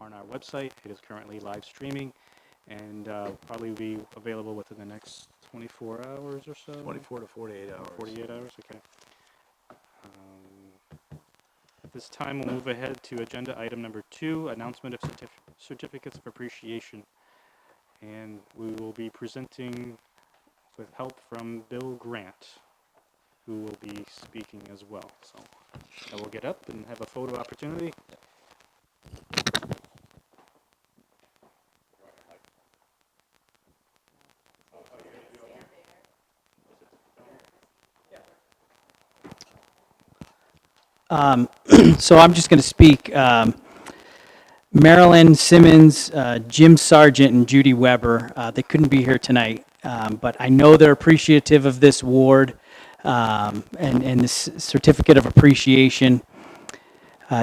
on our website. It is currently live streaming and probably be available within the next 24 hours or so. 24 to 48 hours. 48 hours, okay. This time we'll move ahead to agenda item number 2, announcement of certificates of appreciation. And we will be presenting with help from Bill Grant, who will be speaking as well. So I will get up and have a photo opportunity. So I'm just going to speak. Marilyn Simmons, Jim Sargent, and Judy Weber, they couldn't be here tonight, but I know they're appreciative of this award and this certificate of appreciation.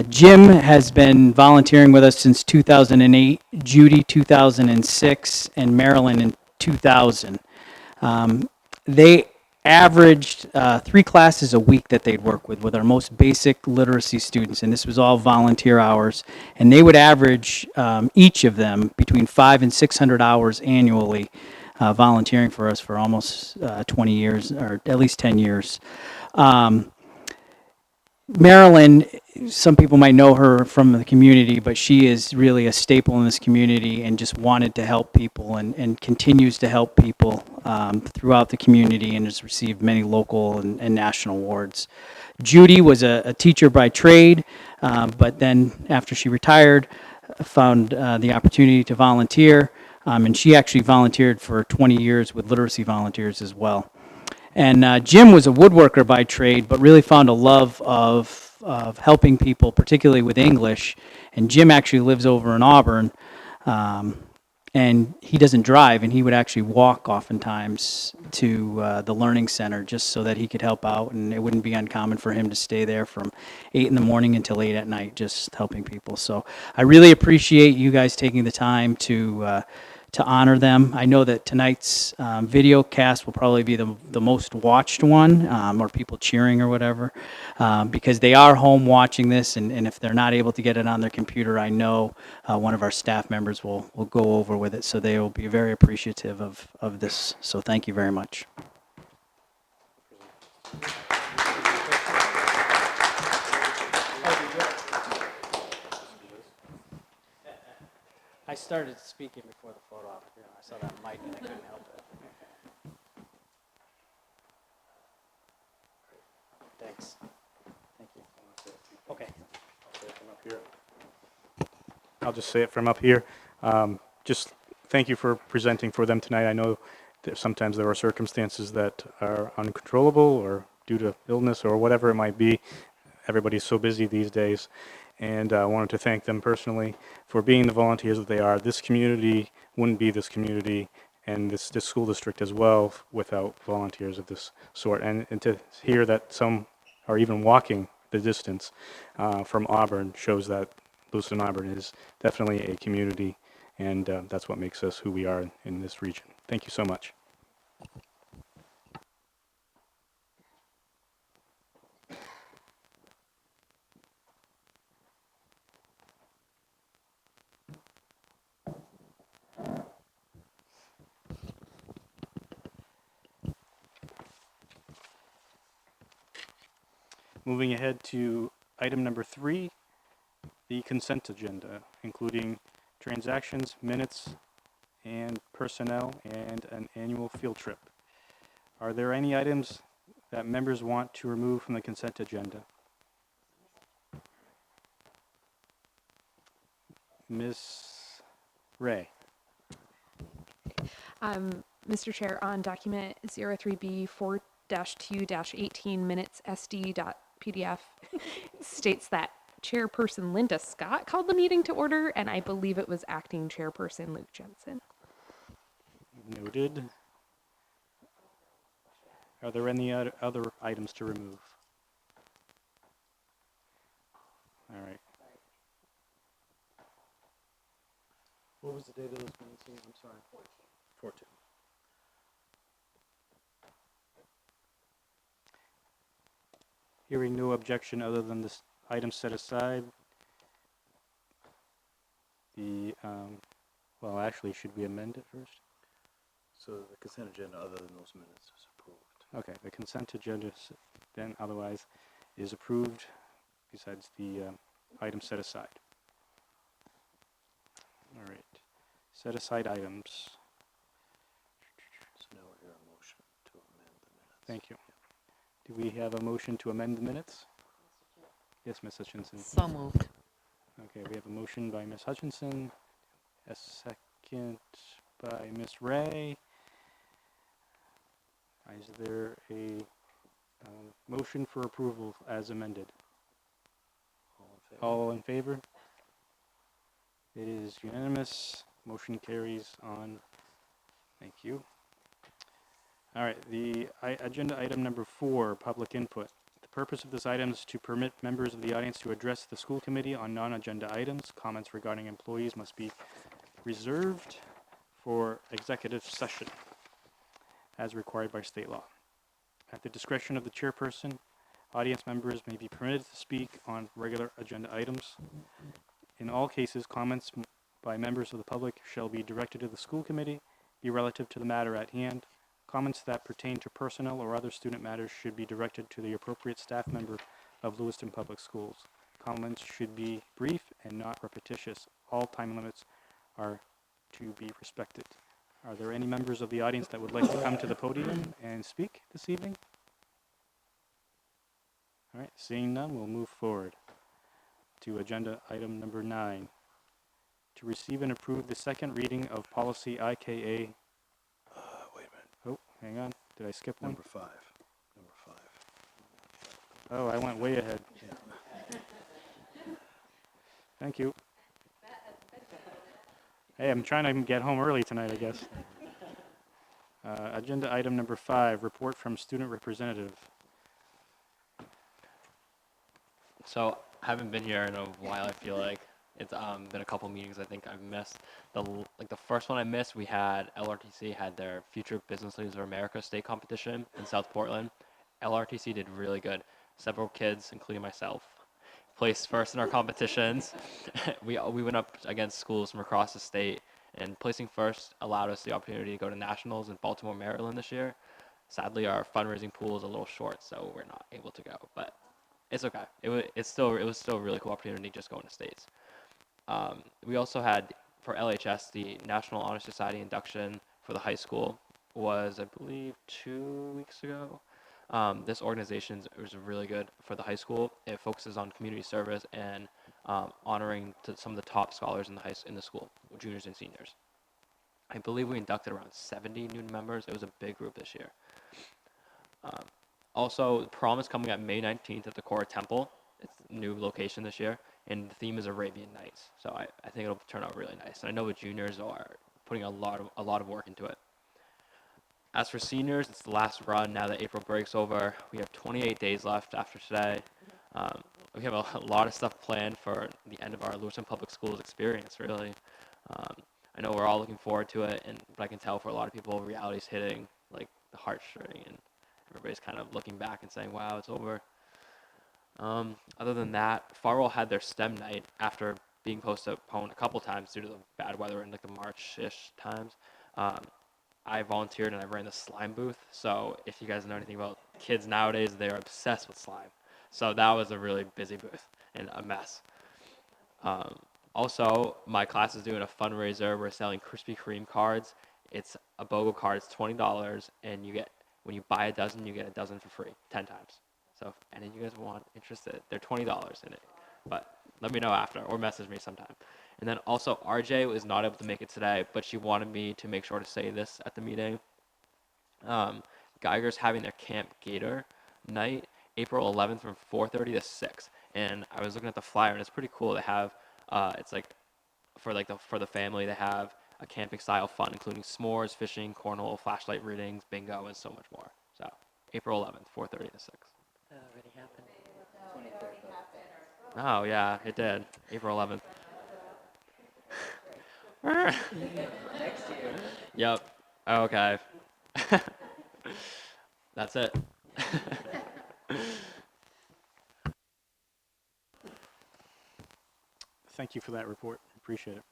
Jim has been volunteering with us since 2008, Judy 2006, and Marilyn in 2000. They averaged 3 classes a week that they'd work with our most basic literacy students, and this was all volunteer hours. And they would average, each of them, between 500 and 600 hours annually volunteering for us for almost 20 years, or at least 10 years. Marilyn, some people might know her from the community, but she is really a staple in this community and just wanted to help people and continues to help people throughout the community and has received many local and national awards. Judy was a teacher by trade, but then after she retired, found the opportunity to volunteer, and she actually volunteered for 20 years with Literacy Volunteers as well. And Jim was a woodworker by trade, but really found a love of helping people, particularly with English. And Jim actually lives over in Auburn, and he doesn't drive, and he would actually walk oftentimes to the Learning Center just so that he could help out, and it wouldn't be uncommon for him to stay there from 8 in the morning until 8 at night, just helping people. So I really appreciate you guys taking the time to honor them. I know that tonight's video cast will probably be the most watched one, or people cheering or whatever, because they are home watching this, and if they're not able to get it on their computer, I know one of our staff members will go over with it, so they will be very appreciative of this. So thank you very much. I started speaking before the photo op. I saw that mic and I couldn't help it. Thanks. Thank you. Okay. I'll just say it from up here. Just thank you for presenting for them tonight. I know that sometimes there are circumstances that are uncontrollable or due to illness or whatever it might be. Everybody's so busy these days. And I wanted to thank them personally for being the volunteers that they are. This community wouldn't be this community and this school district as well without volunteers of this sort. And to hear that some are even walking the distance from Auburn shows that Lewiston Auburn is definitely a community, and that's what makes us who we are in this region. Thank you so much. Moving ahead to item number 3, the consent agenda, including transactions, minutes, and personnel, and an annual field trip. Are there any items that members want to remove from the consent agenda? Ms. Ray. Mr. Chair, on document 03B 4-2-18 minutes SD.PDF states that Chairperson Linda Scott called the meeting to order, and I believe it was acting Chairperson Luke Jensen. Noted. Are there any other items to remove? All right. What was the date of those minutes? I'm sorry. 4-2. Hearing no objection other than this item set aside, the, well, actually, should we amend it first? So the consent agenda, other than those minutes, is approved. Okay, the consent agenda then otherwise is approved besides the item set aside. All right, set aside items. So now we're here a motion to amend the minutes. Thank you. Do we have a motion to amend the minutes? Yes, Ms. Hutchinson. So moved. Okay, we have a motion by Ms. Hutchinson, a second by Ms. Ray. Is there a motion for approval as amended? All in favor? All in favor? It is unanimous. Motion carries on. Thank you. All right, agenda item number 4, public input. The purpose of this item is to permit members of the audience to address the school committee on non-agenda items. Comments regarding employees must be reserved for executive session as required by state law. At the discretion of the chairperson, audience members may be permitted to speak on regular agenda items. In all cases, comments by members of the public shall be directed to the school committee, be relative to the matter at hand. Comments that pertain to personnel or other student matters should be directed to the appropriate staff member of Lewiston Public Schools. Comments should be brief and not repetitious. All time limits are to be respected. Are there any members of the audience that would like to come to the podium and speak this evening? All right, seeing none, we'll move forward to agenda item number 9. To receive and approve the second reading of policy IKA. Wait a minute. Oh, hang on. Did I skip one? Number 5. Number 5. Oh, I went way ahead. Yeah. Thank you. Hey, I'm trying to get home early tonight, I guess. Agenda item number 5, report from student representative. So I haven't been here in a while. I feel like it's been a couple meetings. I think I've missed the first one I missed. We had LRTC had their Future Business Leaders of America state competition in South Portland. LRTC did really good. Several kids, including myself, placed first in our competitions. we went up against schools from across the state, and placing first allowed us the opportunity to go to nationals in Baltimore, Maryland this year. Sadly, our fundraising pool is a little short, so we're not able to go. But it's okay. It was still a really cool opportunity just going to states. We also had for LHS the National Honor Society induction for the high school was, I believe, 2 weeks ago. This organization is really good for the high school. It focuses on community service and honoring some of the top scholars in the school, juniors and seniors. I believe we inducted around 70 new members. It was a big group this year. Also, prom is coming up May 19th at the Cora Temple. It's a new location this year, and the theme is Arabian Nights. So I think it'll turn out really nice. And I know the juniors are putting a lot of work into it. As for seniors, it's the last run now that April break's over. We have 28 days left after today. We have a lot of stuff planned for the end of our Lewiston Public Schools experience, really. I know we're all looking forward to it, but I can tell for a lot of people, reality's hitting like the heartstring, and everybody's kind of looking back and saying, wow, it's over. Other than that, Farwell had their STEM night after being postponed a couple times due to the bad weather in like the March-ish times. I volunteered and I ran the slime booth. So if you guys know anything about kids nowadays, they're obsessed with slime. So that was a really busy booth and a mess. Also, my class is doing a fundraiser. We're selling Krispy Kreme cards. It's a BOGO card. It's $20, and you get, when you buy a dozen, you get a dozen for free, 10 times. So if any of you guys interested, they're $20 in it. But let me know after, or message me sometime. And then also, RJ was not able to make it today, but she wanted me to make sure to say this at the meeting. Geiger's having their Camp Gator night, April 11th from 4:30 to 6. And I was looking at the flyer, and it's pretty cool. They have, it's like for the family, they have a camping style fun, including s'mores, fishing, cornhole, flashlight readings, bingo, and so much more. So April 11th, 4:30 to 6. That already happened. Oh yeah, it did. April 11th. Next year. Yep. Okay. That's it. Thank you for that report. Appreciate it.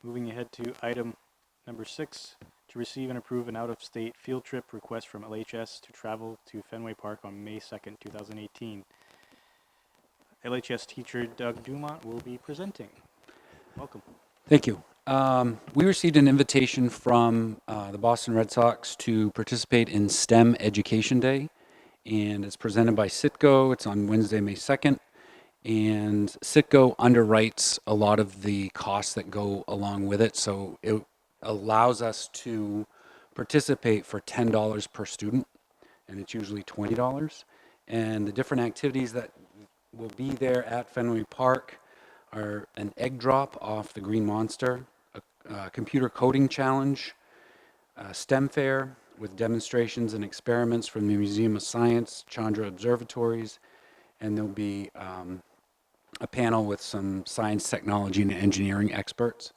Moving ahead to item number 6, to receive and approve an out-of-state field trip request from LHS to travel to Fenway Park on May 2nd, 2018. LHS teacher Doug Dumont will be presenting. Welcome. Thank you. We received an invitation from the Boston Red Sox to participate in STEM Education Day, and it's presented by Citgo. It's on Wednesday, May 2nd, and Citgo underwrites a lot of the costs that go along with it, so it allows us to participate for $10 per student, and it's usually $20. And the different activities that will be there at Fenway Park are an egg drop off the Green Monster, a computer coding challenge, a STEM fair with demonstrations and experiments from the Museum of Science, Chandra Observatories, and there'll be a panel with some science, technology, and engineering experts.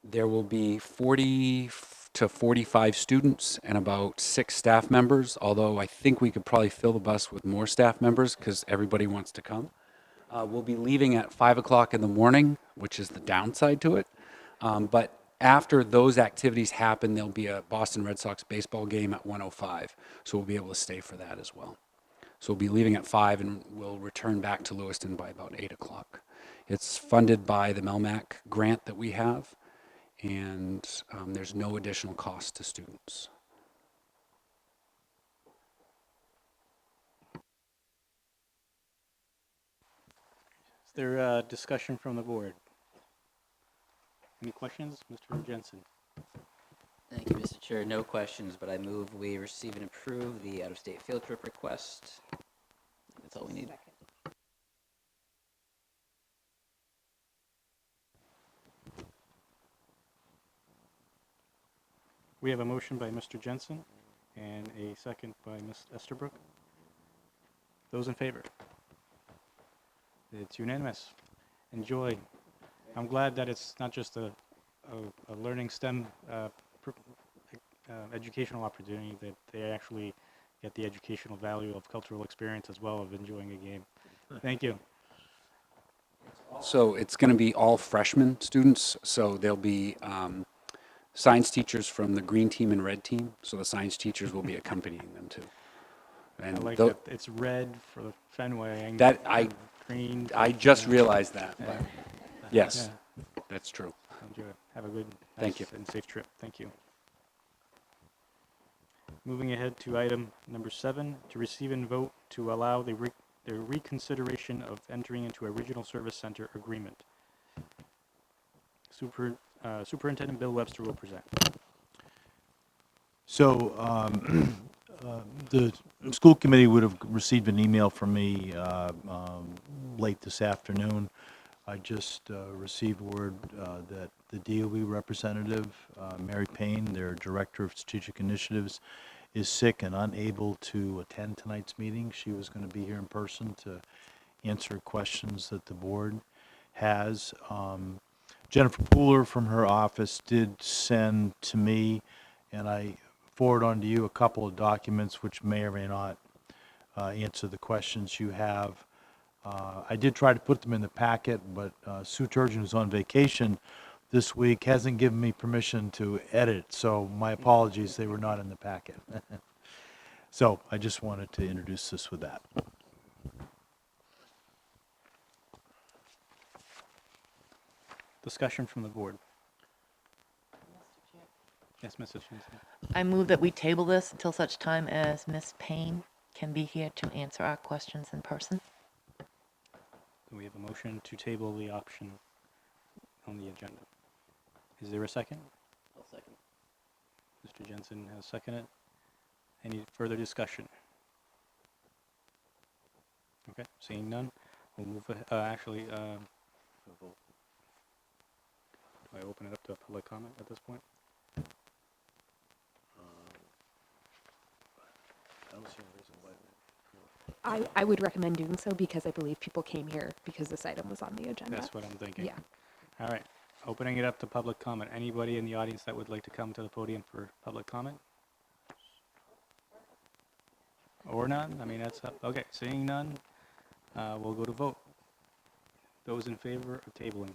There will be 40 to 45 students and about 6 staff members, although I think we could probably fill the bus with more staff members because everybody wants to come. We'll be leaving at 5 o'clock in the morning, which is the downside to it. But after those activities happen, there'll be a Boston Red Sox baseball game at 1:05, so we'll be able to stay for that as well. So we'll be leaving at 5 and we'll return back to Lewiston by about 8 o'clock. It's funded by the MELMAC grant that we have, and there's no additional cost to students. Is there discussion from the board? Any questions, Mr. Jensen? Thank you, Mr. Chair. No questions, but I move we receive and approve the out-of-state field trip request. That's all we need. We have a motion by Mr. Jensen and a second by Ms. Estabrook. Those in favor? It's unanimous. Enjoy. I'm glad that it's not just a learning STEM educational opportunity, that they actually get the educational value of cultural experience as well of enjoying a game. Thank you. So it's going to be all freshman students, so there'll be science teachers from the green team and red team, so the science teachers will be accompanying them too. And I like tho- that it's red for the Fenway and That I green. I just realized that, but Yeah. yes, Yeah. that's true. Enjoy. Have a good, Thank nice you. and safe trip. Thank you. Moving ahead to item number 7, to receive and vote to allow the reconsideration of entering into a regional service center agreement. Superintendent Bill Webster will present. So the school committee would have received an email from me late this afternoon. I just received word that the DOE representative, Mary Payne, their Director of Strategic Initiatives, is sick and unable to attend tonight's meeting. She was going to be here in person to answer questions that the board has. Jennifer Pooler from her office did send to me, and I forward on to you a couple of documents which may or may not answer the questions you have. I did try to put them in the packet, but Sue Turgeon, who's on vacation this week, hasn't given me permission to edit, so my apologies, they were not in the packet. So I just wanted to introduce this with that. Discussion from the board. Yes, Mrs. Jensen. I move that we table this until such time as Miss Payne can be here to answer our questions in person. We have a motion to table the option on the agenda. Is there a second? I'll second. Mr. Jensen has seconded. Any further discussion? Okay, seeing none, we'll move, actually, do I open it up to public comment at this point? I would recommend doing so because I believe people came here because this item was on the agenda. That's what I'm thinking. Yeah. All right, opening it up to public comment. Anybody in the audience that would like to come to the podium for public comment? Or none? I mean, that's up. Okay, seeing none, we'll go to vote. Those in favor of tabling?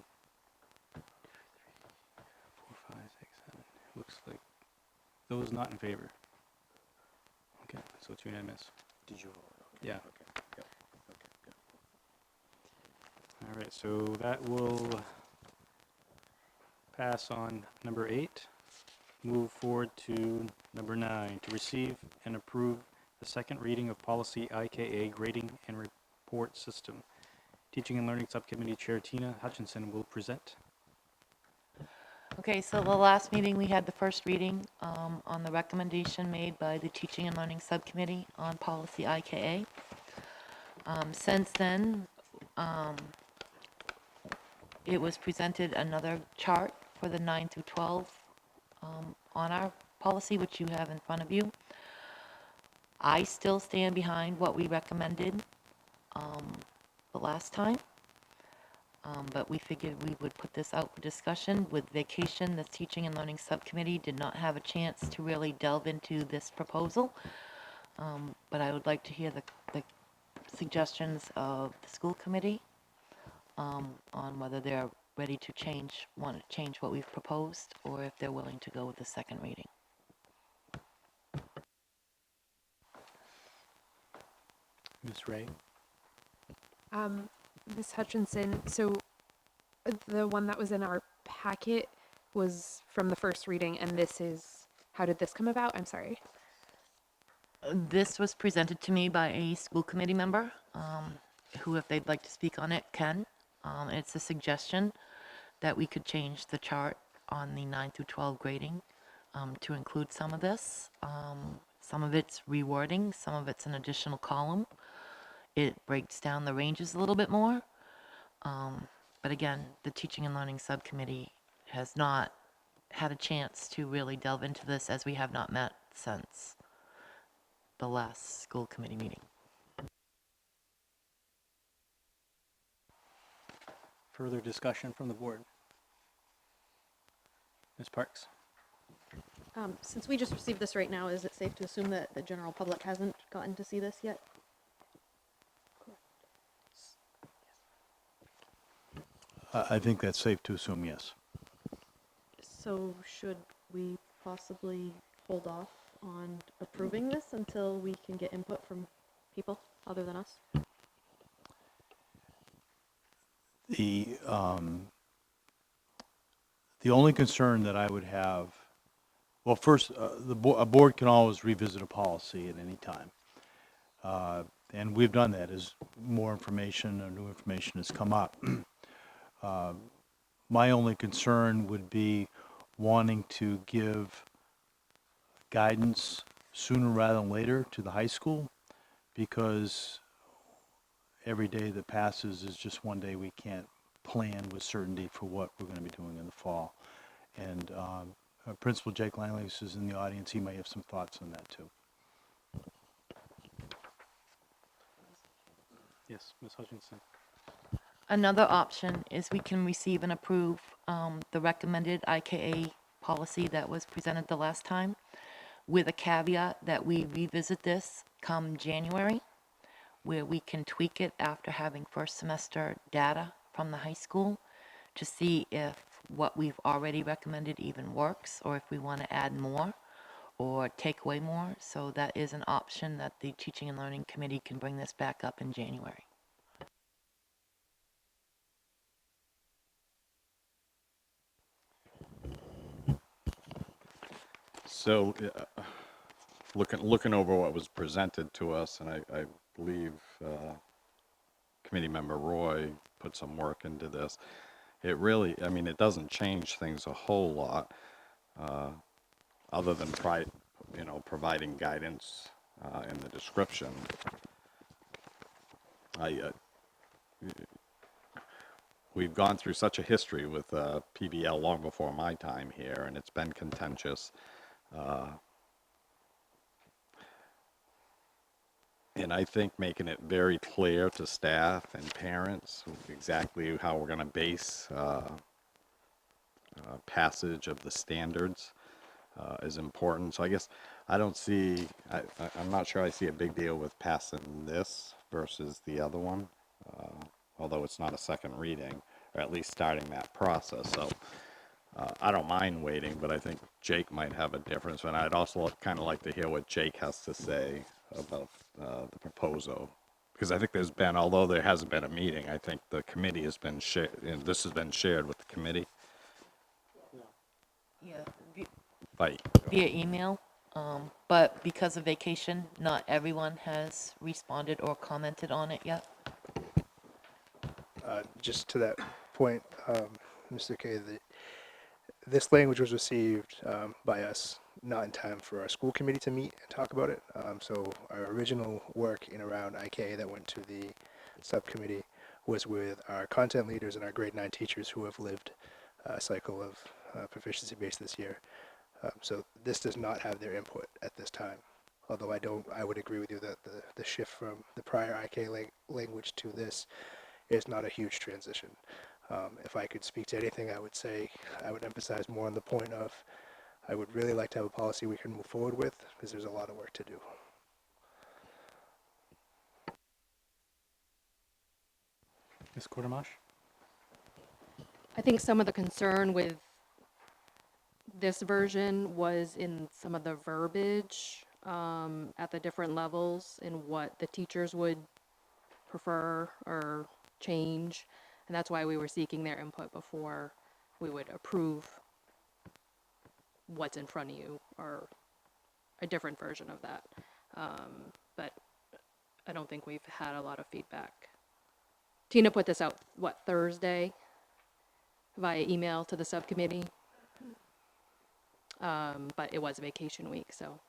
looks like. Those not in favor? Okay, so it's unanimous. Did you vote? Yeah. Okay. Yep. Okay, good. All right, so that will pass on number 8. Move forward to number 9, to receive and approve the second reading of policy IKA grading and report system. Teaching and Learning Subcommittee Chair Tina Hutchinson will present. Okay, so the last meeting, we had the first reading on the recommendation made by the Teaching and Learning Subcommittee on policy IKA. Since then, it was presented another chart for the 9 through 12 on our policy, which you have in front of you. I still stand behind what we recommended the last time. But we figured we would put this out for discussion. With vacation, the Teaching and Learning Subcommittee did not have a chance to really delve into this proposal. But I would like to hear the suggestions of the school committee on whether they're ready to want to change what we've proposed, or if they're willing to go with the second reading. Ms. Ray? Ms. Hutchinson, so the one that was in our packet was from the first reading, and this is, how did this come about? I'm sorry. This was presented to me by a school committee member, who, if they'd like to speak on it, can. It's a suggestion that we could change the chart on the 9 through 12 grading to include some of this. Some of it's rewording, some of it's an additional column. It breaks down the ranges a little bit more. But again, the Teaching and Learning Subcommittee has not had a chance to really delve into this, as we have not met since the last school committee meeting. Further discussion from the board? Ms. Parks? Since we just received this right now, is it safe to assume that the general public hasn't gotten to see this yet? I think that's safe to assume, yes. So should we possibly hold off on approving this until we can get input from people other than us? The only concern that I would have, well, first, a board can always revisit a policy at any time. And we've done that as more information or new information has come up. My only concern would be wanting to give guidance sooner rather than later to the high school, because every day that passes is just one day we can't plan with certainty for what we're going to be doing in the fall. And Principal Jake Langley is in the audience. He may have some thoughts on that too. Yes, Ms. Hutchinson. Another option is we can receive and approve the recommended IKA policy that was presented the last time, with a caveat that we revisit this come January, where we can tweak it after having first semester data from the high school to see if what we've already recommended even works, or if we want to add more or take away more. So that is an option that the Teaching and Learning Committee can bring this back up in January. So, looking over what was presented to us, and I believe committee member Roy put some work into this. It really, I mean, it doesn't change things a whole lot, other than providing guidance in the description. We've gone through such a history with PBL long before my time here, and it's been contentious. And I think making it very clear to staff and parents exactly how we're going to base passage of the standards is important. So I guess I don't see, I'm not sure I see a big deal with passing this versus the other one, although it's not a second reading, or at least starting that process. So I don't mind waiting, but I think Jake might have a difference, and I'd also kind of like to hear what Jake has to say about the proposal. Because I think there's been, although there hasn't been a meeting, I think the committee has been shared, and this has been shared with the committee Yeah, by, via email. But because of vacation, not everyone has responded or commented on it yet. Just to that point, Mr. K, this language was received by us not in time for our school committee to meet and talk about it. So our original work in around IK that went to the subcommittee was with our content leaders and our grade 9 teachers who have lived a cycle of proficiency based this year. So this does not have their input at this time. Although I would agree with you that the shift from the prior IK language to this is not a huge transition. If I could speak to anything, I would say I would emphasize more on the point of I would really like to have a policy we can move forward with because there's a lot of work to do. Ms. Quartermash? I think some of the concern with this version was in some of the verbiage at the different levels and what the teachers would prefer or change. And that's why we were seeking their input before we would approve what's in front of you or a different version of that. But I don't think we've had a lot of feedback. Tina put this out, what, Thursday via email to the subcommittee? But it was vacation week, so.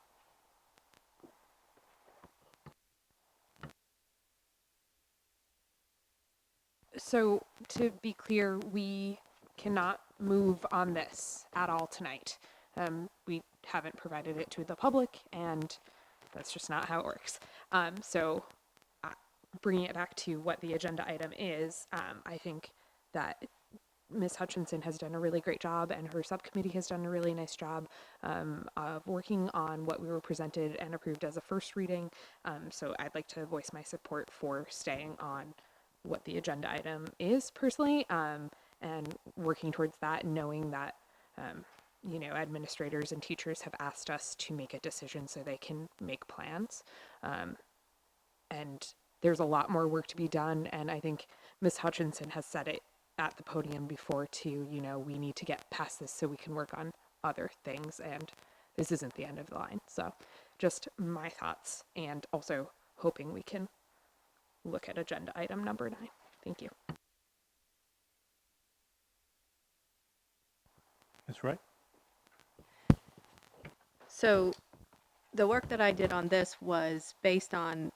So to be clear, we cannot move on this at all tonight. We haven't provided it to the public, and that's just not how it works. So bringing it back to what the agenda item is, I think that Ms. Hutchinson has done a really great job, and her subcommittee has done a really nice job of working on what we were presented and approved as a first reading. So I'd like to voice my support for staying on what the agenda item is personally, and working towards that, knowing that administrators and teachers have asked us to make a decision so they can make plans. And there's a lot more work to be done, and I think Ms. Hutchinson has said it at the podium before too, we need to get past this so we can work on other things, and this isn't the end of the line. So just my thoughts, and also hoping we can look at agenda item number 9. Thank you. Ms. Wright? So the work that I did on this was based on,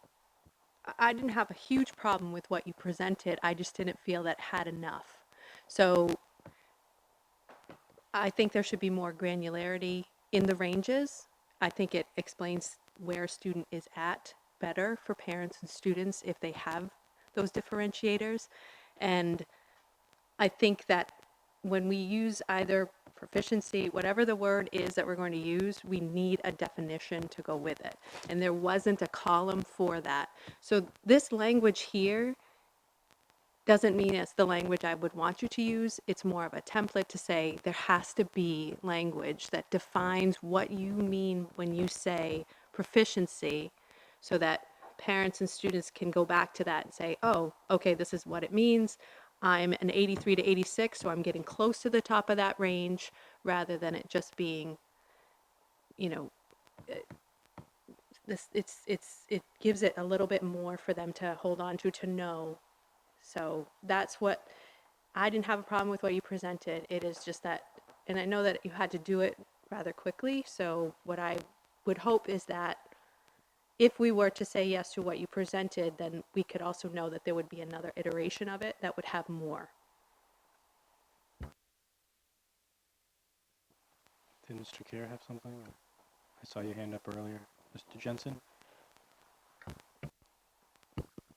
I didn't have a huge problem with what you presented. I just didn't feel that had enough. So I think there should be more granularity in the ranges. I think it explains where a student is at better for parents and students if they have those differentiators. And I think that when we use either proficiency, whatever the word is that we're going to use, we need a definition to go with it. And there wasn't a column for that. So this language here doesn't mean it's the language I would want you to use. It's more of a template to say there has to be language that defines what you mean when you say proficiency, so that parents and students can go back to that and say, oh, okay, this is what it means. I'm an 83 to 86, so I'm getting close to the top of that range, rather than it just being, it gives it a little bit more for them to hold on to know. So that's what, I didn't have a problem with what you presented. It is just that, and I know that you had to do it rather quickly, so what I would hope is that if we were to say yes to what you presented, then we could also know that there would be another iteration of it that would have more. Did Mr. Kier have something? I saw your hand up earlier. Mr. Jensen?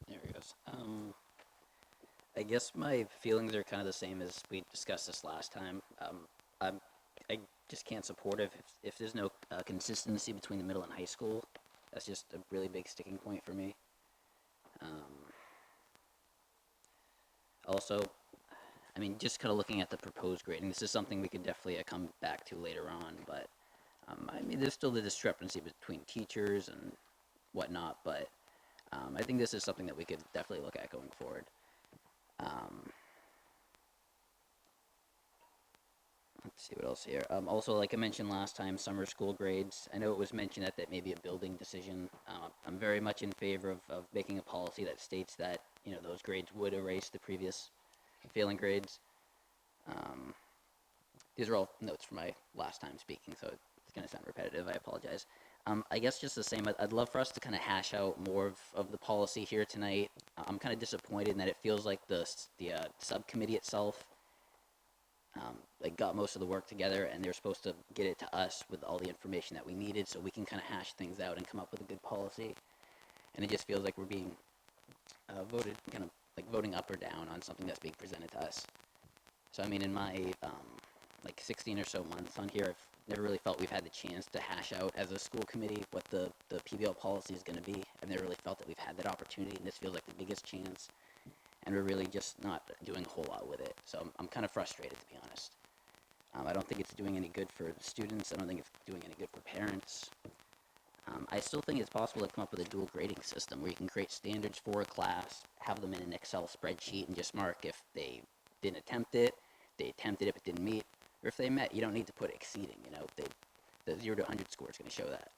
There he goes. I guess my feelings are kind of the same as we discussed this last time. I just can't support it if there's no consistency between the middle and high school. That's just a really big sticking point for me. Also, I mean, just kind of looking at the proposed grading, this is something we could definitely come back to later on, but I mean, there's still the discrepancy between teachers and whatnot, but I think this is something that we could definitely look at going forward. Let's see what else here. Also, like I mentioned last time, summer school grades. I know it was mentioned that may be a building decision. I'm very much in favor of making a policy that states that, you know, those grades would erase the previous failing grades. These are all notes from my last time speaking, so it's going to sound repetitive. I apologize. I guess just the same, I'd love for us to kind of hash out more of the policy here tonight. I'm kind of disappointed in that it feels like the subcommittee itself like got most of the work together, and they were supposed to get it to us with all the information that we needed so we can kind of hash things out and come up with a good policy. And it just feels like we're being voting up or down on something that's being presented to us. So I mean, in my like 16 or so months on here, I've never really felt we've had the chance to hash out as a school committee what the PBL policy is going to be. I've never really felt that we've had that opportunity, and this feels like the biggest chance, and we're really just not doing a whole lot with it. So I'm kind of frustrated, to be honest. I don't think it's doing any good for the students. I don't think it's doing any good for parents. I still think it's possible to come up with a dual grading system where you can create standards for a class, have them in an Excel spreadsheet, and just mark if they didn't attempt it, they attempted it but didn't meet, or if they met. You don't need to put exceeding, you know, the 0 to 100 score is going to show that.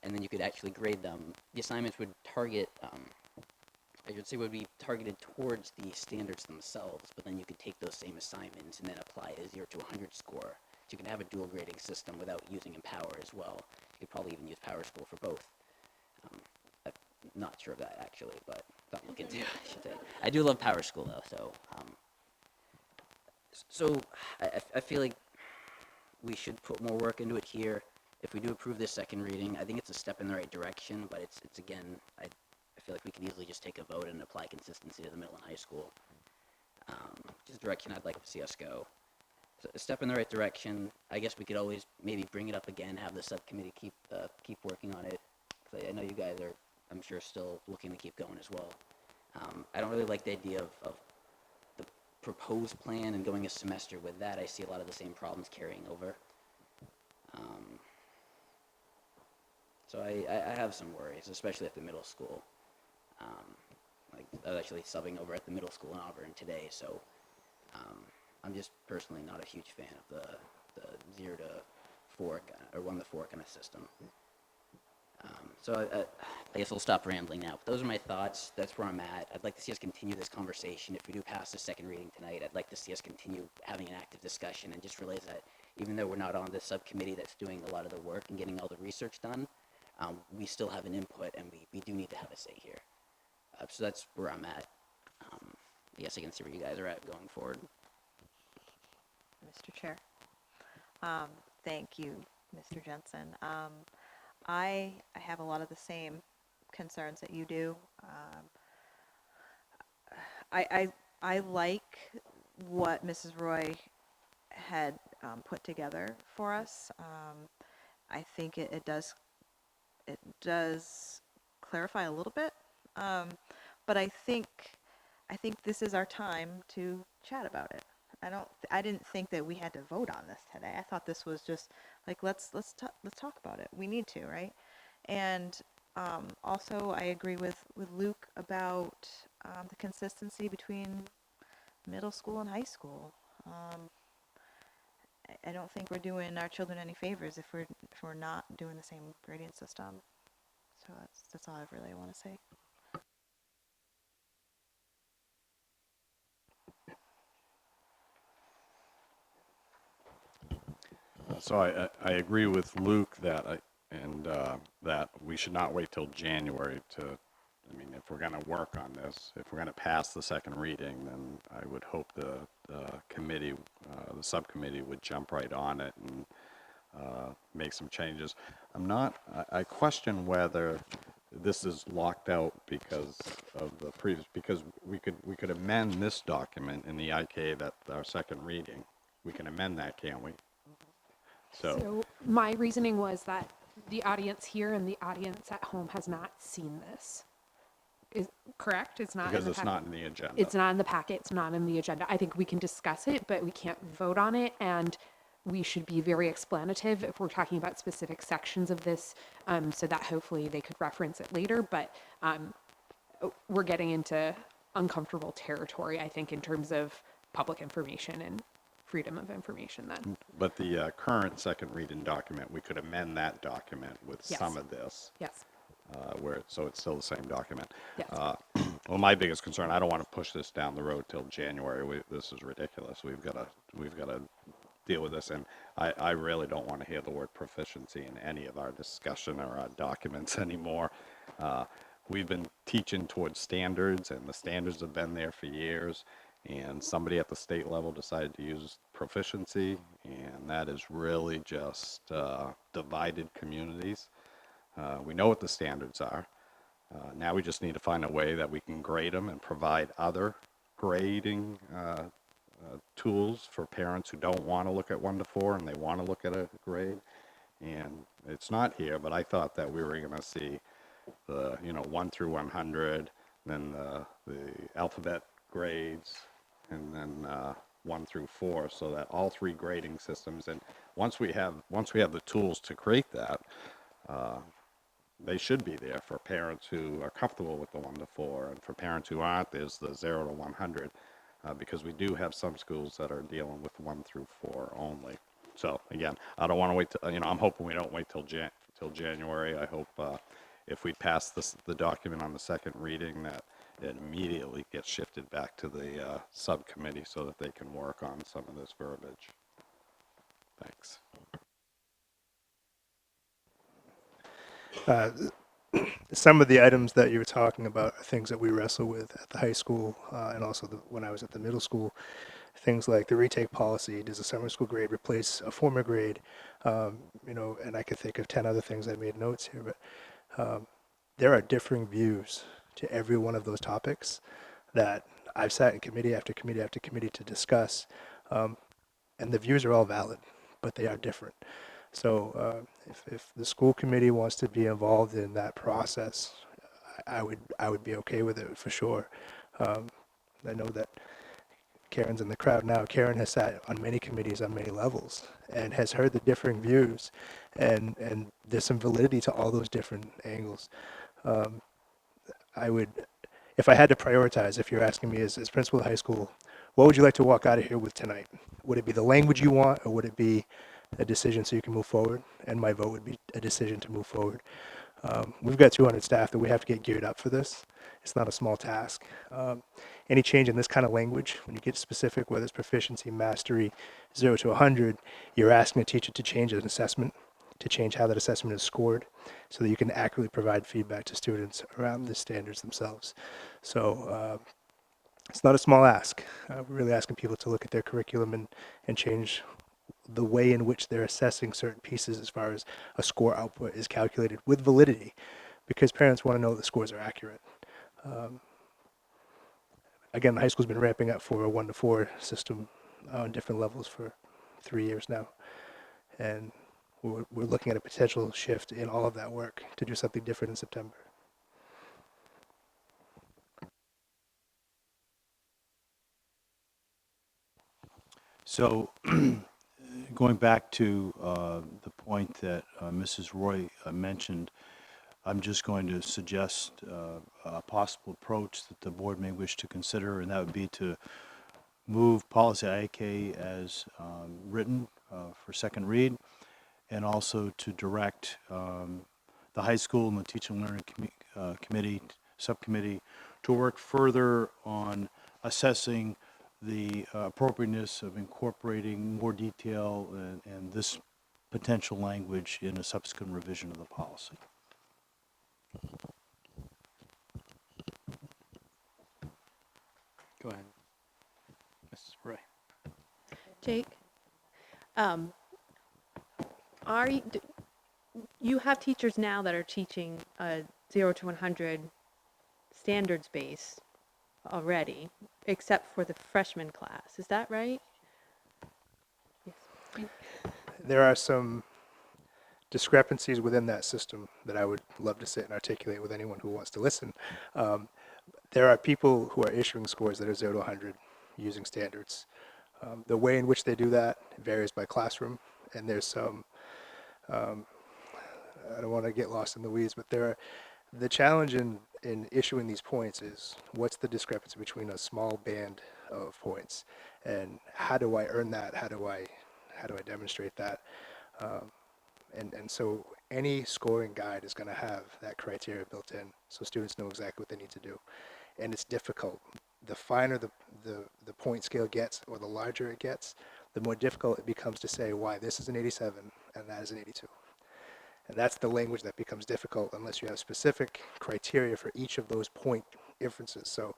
And then you could actually grade them. The assignments would target, I should say, would be targeted towards the standards themselves, but then you could take those same assignments and then apply a 0 to 100 score. So you can have a dual grading system without using Empower as well. You could probably even use PowerSchool for both. I'm not sure of that actually, but don't look into it, I should say. I do love PowerSchool though, so I feel like we should put more work into it here. If we do approve this second reading, I think it's a step in the right direction, but it's again, I feel like we could easily just take a vote and apply consistency to the middle and high school. Which is the direction I'd like to see us go. So a step in the right direction. I guess we could always maybe bring it up again, have the subcommittee keep working on it. 'Cause I know you guys are, I'm sure, still looking to keep going as well. I don't really like the idea of the proposed plan and going a semester with that. I see a lot of the same problems carrying over. So I have some worries, especially at the middle school. Like I was actually subbing over at the middle school in Auburn today, so I'm just personally not a huge fan of the 0 to 4 or 1 to 4 kind of system. So I guess I'll stop rambling now. But those are my thoughts. That's where I'm at. I'd like to see us continue this conversation. If we do pass the second reading tonight, I'd like to see us continue having an active discussion and just realize that even though we're not on the subcommittee that's doing a lot of the work and getting all the research done, we still have an input, and we do need to have a say here. So that's where I'm at. I guess I can see where you guys are at going forward. Mr. Chair. Thank you, Mr. Jensen. I have a lot of the same concerns that you do. I like what Mrs. Roy had put together for us. I think it does clarify a little bit, but I think this is our time to chat about it. I didn't think that we had to vote on this today. I thought this was just like let's talk about it. We need to, right? And also I agree with Luke about the consistency between middle school and high school. I don't think we're doing our children any favors if we're not doing the same grading system. So that's all I really want to say. So I agree with Luke that that we should not wait till January to, I mean, if we're going to work on this, if we're going to pass the second reading, then I would hope the committee, the subcommittee would jump right on it and make some changes. I question whether this is locked out because of the previous, because we could amend this document in the IK, that our second reading. We can amend that, can't we? So my reasoning was that the audience here and the audience at home has not seen this. is correct. It's not Because in the it's packet. not in the agenda. It's not in the packet. It's not in the agenda. I think we can discuss it, but we can't vote on it. And we should be very explanative if we're talking about specific sections of this, so that hopefully they could reference it later. But we're getting into uncomfortable territory, I think, in terms of public information and freedom of information then. But the current second reading document, we could amend that document with some Yes. of this, Yes. so it's still the same document. Yes. Well, my biggest concern, I don't want to push this down the road till January. This is ridiculous. We've got to deal with this, and I really don't want to hear the word proficiency in any of our discussion or our documents anymore. We've been teaching towards standards, and the standards have been there for years, and somebody at the state level decided to use proficiency, and that has really just divided communities. We know what the standards are. Now we just need to find a way that we can grade them and provide other grading tools for parents who don't want to look at 1 to 4 and they want to look at a grade. And it's not here, but I thought that we were going to see the 1 through 100, then the alphabet grades, and then 1 through 4, so that all 3 grading systems. And once we have the tools to create that, they should be there for parents who are comfortable with the 1 to 4, and for parents who aren't, there's the 0 to 100, because we do have some schools that are dealing with 1 through 4 only. So again, I don't want to wait till, I'm hoping we don't wait till January. I hope if we pass the document on the second reading, that it immediately gets shifted back to the subcommittee so that they can work on some of this verbiage. Thanks. Some of the items that you were talking about are things that we wrestle with at the high school, and also when I was at the middle school. Things like the retake policy. Does a summer school grade replace a former grade? And I could think of 10 other things. I made notes here, but there are differing views to every one of those topics that I've sat in committee after committee after committee to discuss, and the views are all valid, but they are different. So if the school committee wants to be involved in that process, I would be okay with it for sure. I know that Karen's in the crowd now. Karen has sat on many committees on many levels and has heard the differing views, and there's some validity to all those different angles. If I had to prioritize, if you're asking me as principal of high school, what would you like to walk out of here with tonight? Would it be the language you want, or would it be a decision so you can move forward? And my vote would be a decision to move forward. We've got 200 staff that we have to get geared up for this. It's not a small task. Any change in this kind of language, when you get specific, whether it's proficiency, mastery, 0 to 100, you're asking a teacher to change an assessment, to change how that assessment is scored, so that you can accurately provide feedback to students around the standards themselves. So it's not a small ask. We're really asking people to look at their curriculum and change the way in which they're assessing certain pieces as far as a score output is calculated with validity, because parents want to know the scores are accurate. Again, the high school's been ramping up for a 1 to 4 system on different levels for 3 years now. And we're looking at a potential shift in all of that work to do something different in September. So going back to the point that Mrs. Roy mentioned, I'm just going to suggest a possible approach that the board may wish to consider, and that would be to move policy IAK as written for second read, and also to direct the high school and the teaching and learning subcommittee to work further on assessing the appropriateness of incorporating more detail and this potential language in a subsequent revision of the policy. Go ahead, Mrs. Roy. Jake, you have teachers now that are teaching 0 to 100 standards based already, except for the freshman class. Is that right? Yes. There are some discrepancies within that system that I would love to sit and articulate with anyone who wants to listen. there are people who are issuing scores that are 0 to 100 using standards. The way in which they do that varies by classroom, and there's some, I don't want to get lost in the weeds, but the challenge in issuing these points is what's the discrepancy between a small band of points, and how do I earn that? How do I demonstrate that? And so any scoring guide is going to have that criteria built in, so students know exactly what they need to do. And it's difficult. The finer the point scale gets, or the larger it gets, the more difficult it becomes to say why this is an 87 and that is an 82. And that's the language that becomes difficult unless you have specific criteria for each of those point differences. So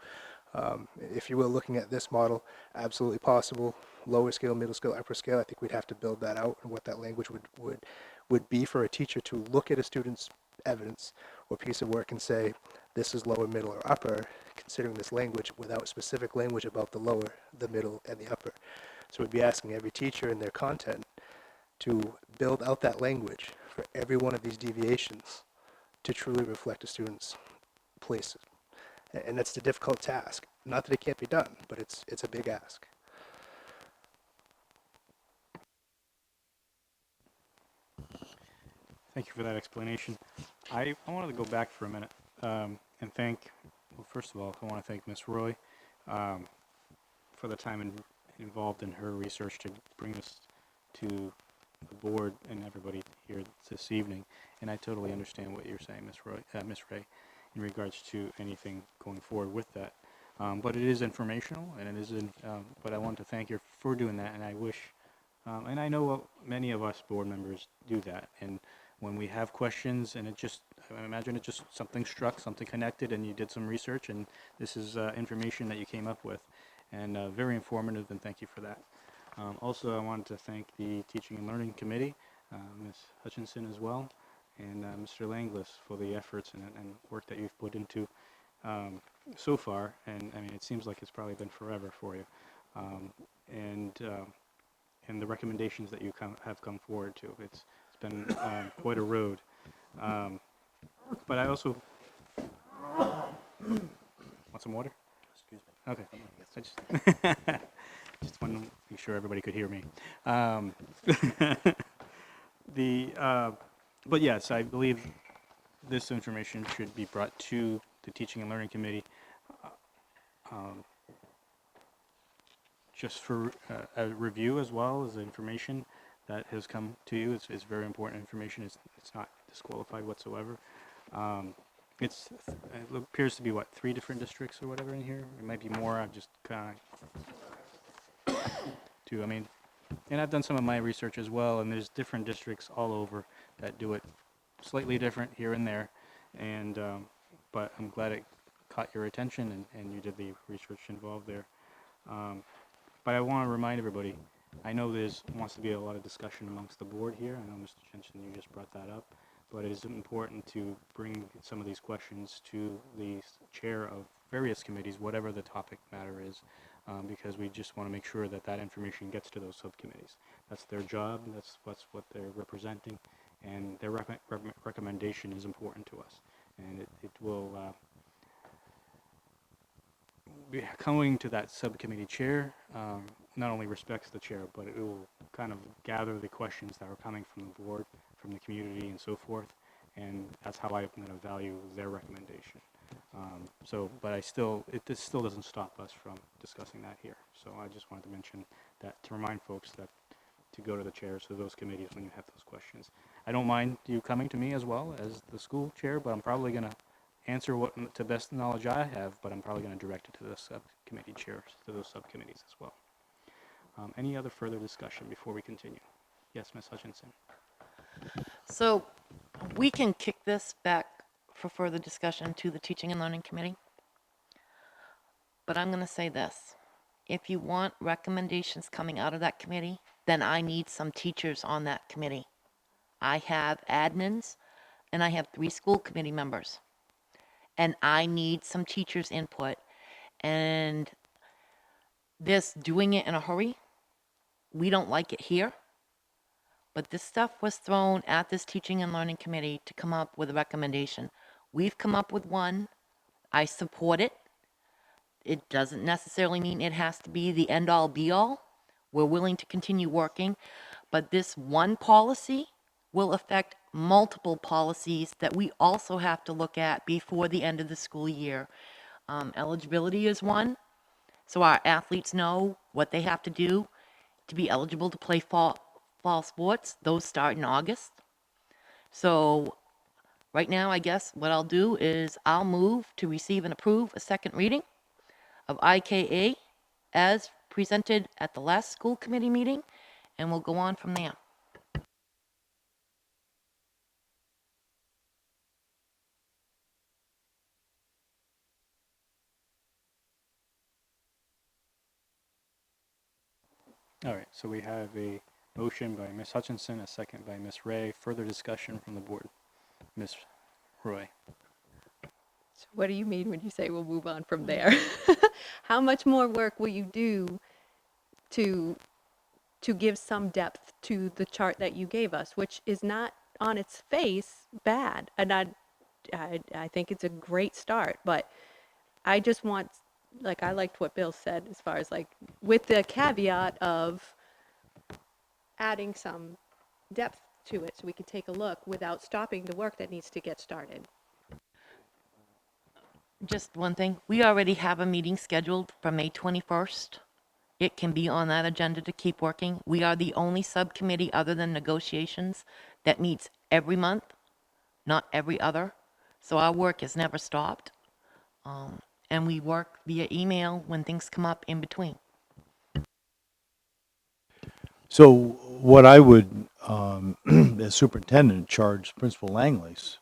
if you were looking at this model, absolutely possible. Lower scale, middle scale, upper scale, I think we'd have to build that out, and what that language would be for a teacher to look at a student's evidence or piece of work and say, this is lower, middle, or upper, considering this language, without specific language about the lower, the middle, and the upper. So we'd be asking every teacher in their content to build out that language for every one of these deviations to truly reflect a student's place. And that's the difficult task. Not that it can't be done, but it's a big ask. Thank you for that explanation. I wanted to go back for a minute and thank, well, first of all, I want to thank Ms. Roy for the time involved in her research to bring this to the board and everybody here this evening. And I totally understand what you're saying, Ms. Ray, in regards to anything going forward with that. But it is informational, and it is. But I want to thank you for doing that, and I wish, and I know many of us board members do that. And when we have questions, and I imagine it just something struck, something connected, and you did some research, and this is information that you came up with, and very informative. And thank you for that. Also, I wanted to thank the Teaching and Learning Committee, Ms. Hutchinson as well, and Mr. Langlis for the efforts and work that you've put into so far. And I mean, it seems like it's probably been forever for you, and the recommendations that you have come forward to. It's been quite a road. But I also want some water. Excuse me. Okay. I just want to make sure everybody could hear me. But yes, I believe this information should be brought to the Teaching and Learning Committee just for a review, as well as the information that has come to you. It's very important information. It's not disqualified whatsoever. It appears to be, 3 different districts or whatever in here? It might be more. I've just kind of I mean, and I've done some of my research as well, and there's different districts all over that do it slightly different here and there. And but I'm glad it caught your attention, and you did the research involved there. But I want to remind everybody, I know wants to be a lot of discussion amongst the board here. I know, Mr. Jensen, you just brought that up. But it is important to bring some of these questions to the chair of various committees, whatever the topic matter is, because we just want to make sure that that information gets to those subcommittees. That's their job. That's what they're representing, and their recommendation is important to us. And it will be coming to that subcommittee chair. Not only respects the chair, but it will kind of gather the questions that are coming from the board, from the community, and so forth. And that's how I'm going to value their recommendation. But this still doesn't stop us from discussing that here. So I just wanted to mention that to remind folks that to go to the chairs of those committees when you have those questions. I don't mind you coming to me as well as the school chair, but I'm probably going to answer what to best knowledge I have, but I'm probably going to direct it to the subcommittee chairs, to those subcommittees as well. Any other further discussion before we continue? Yes, Ms. Hutchinson. So we can kick this back for further discussion to the Teaching and Learning Committee. But I'm going to say this. If you want recommendations coming out of that committee, then I need some teachers on that committee. I have admins, and I have 3 school committee members. And I need some teachers' input. And this doing it in a hurry, we don't like it here. But this stuff was thrown at this Teaching and Learning Committee to come up with a recommendation. We've come up with one. I support it. it doesn't necessarily mean it has to be the end all be all. We're willing to continue working, but this one policy will affect multiple policies that we also have to look at before the end of the school year. Eligibility is one, so our athletes know what they have to do to be eligible to play fall sports. Those start in August. So right now, I guess what I'll do is I'll move to receive and approve a second reading of IKA as presented at the last school committee meeting, and we'll go on from there. All right, so we have a motion by Ms. Hutchinson, a second by Ms. Ray. Further discussion from the board. Ms. Roy. So what do you mean when you say we'll move on from there? How much more work will you do to give some depth to the chart that you gave us, which is not on its face bad, and I think it's a great start, but I just want, like, I liked what Bill said as far as like with the caveat of adding some depth to it so we can take a look without stopping the work that needs to get started. Just one thing, we already have a meeting scheduled for May 21st. It can be on that agenda to keep working. We are the only subcommittee other than negotiations that meets every month, not every other. So our work has never stopped. And we work via email when things come up in between. So what I would, as superintendent, charge Principal Langley's,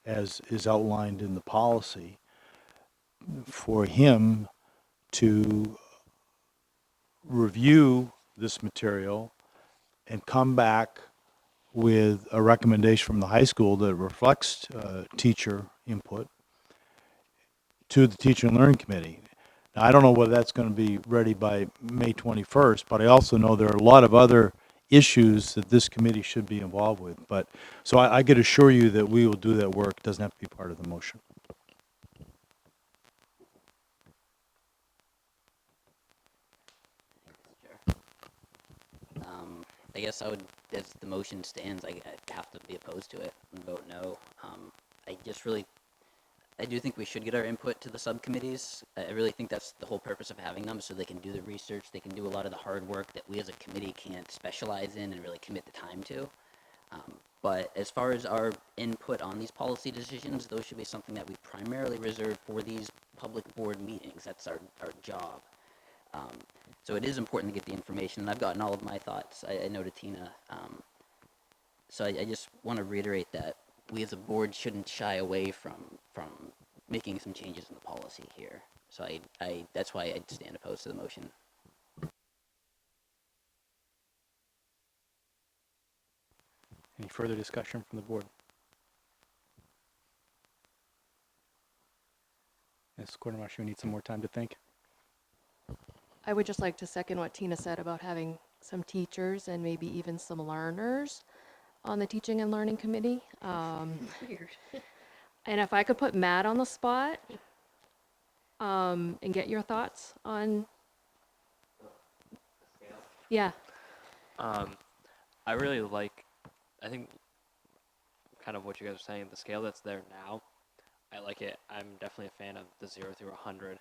as is outlined in the policy, for him to review this material and come back with a recommendation from the high school that reflects teacher input to the Teacher and Learning Committee. Now, I don't know whether that's going to be ready by May 21st, but I also know there are a lot of other issues that this committee should be involved with. But so I could assure you that we will do that work. It doesn't have to be part of the motion. I guess I would, as the motion stands, I have to be opposed to it and vote no. I do think we should get our input to the subcommittees. I really think that's the whole purpose of having them, so they can do the research, they can do a lot of the hard work that we as a committee can't specialize in and really commit the time to. But as far as our input on these policy decisions, those should be something that we primarily reserve for these public board meetings. That's our job. So it is important to get the information, and I've gotten all of my thoughts. I know to Tina. So I just want to reiterate that we as a board shouldn't shy away from making some changes in the policy here. So that's why I stand opposed to the motion. Any further discussion from the board? Ms. Quartermash, you need some more time to think. I would just like to second what Tina said about having some teachers and maybe even some learners on the Teaching and Learning Committee. Weird. And if I could put Matt on the spot and get your thoughts on. Yeah. I really like, I think, kind of what you guys are saying, the scale that's there now. I like it. I'm definitely a fan of the 0 through 100.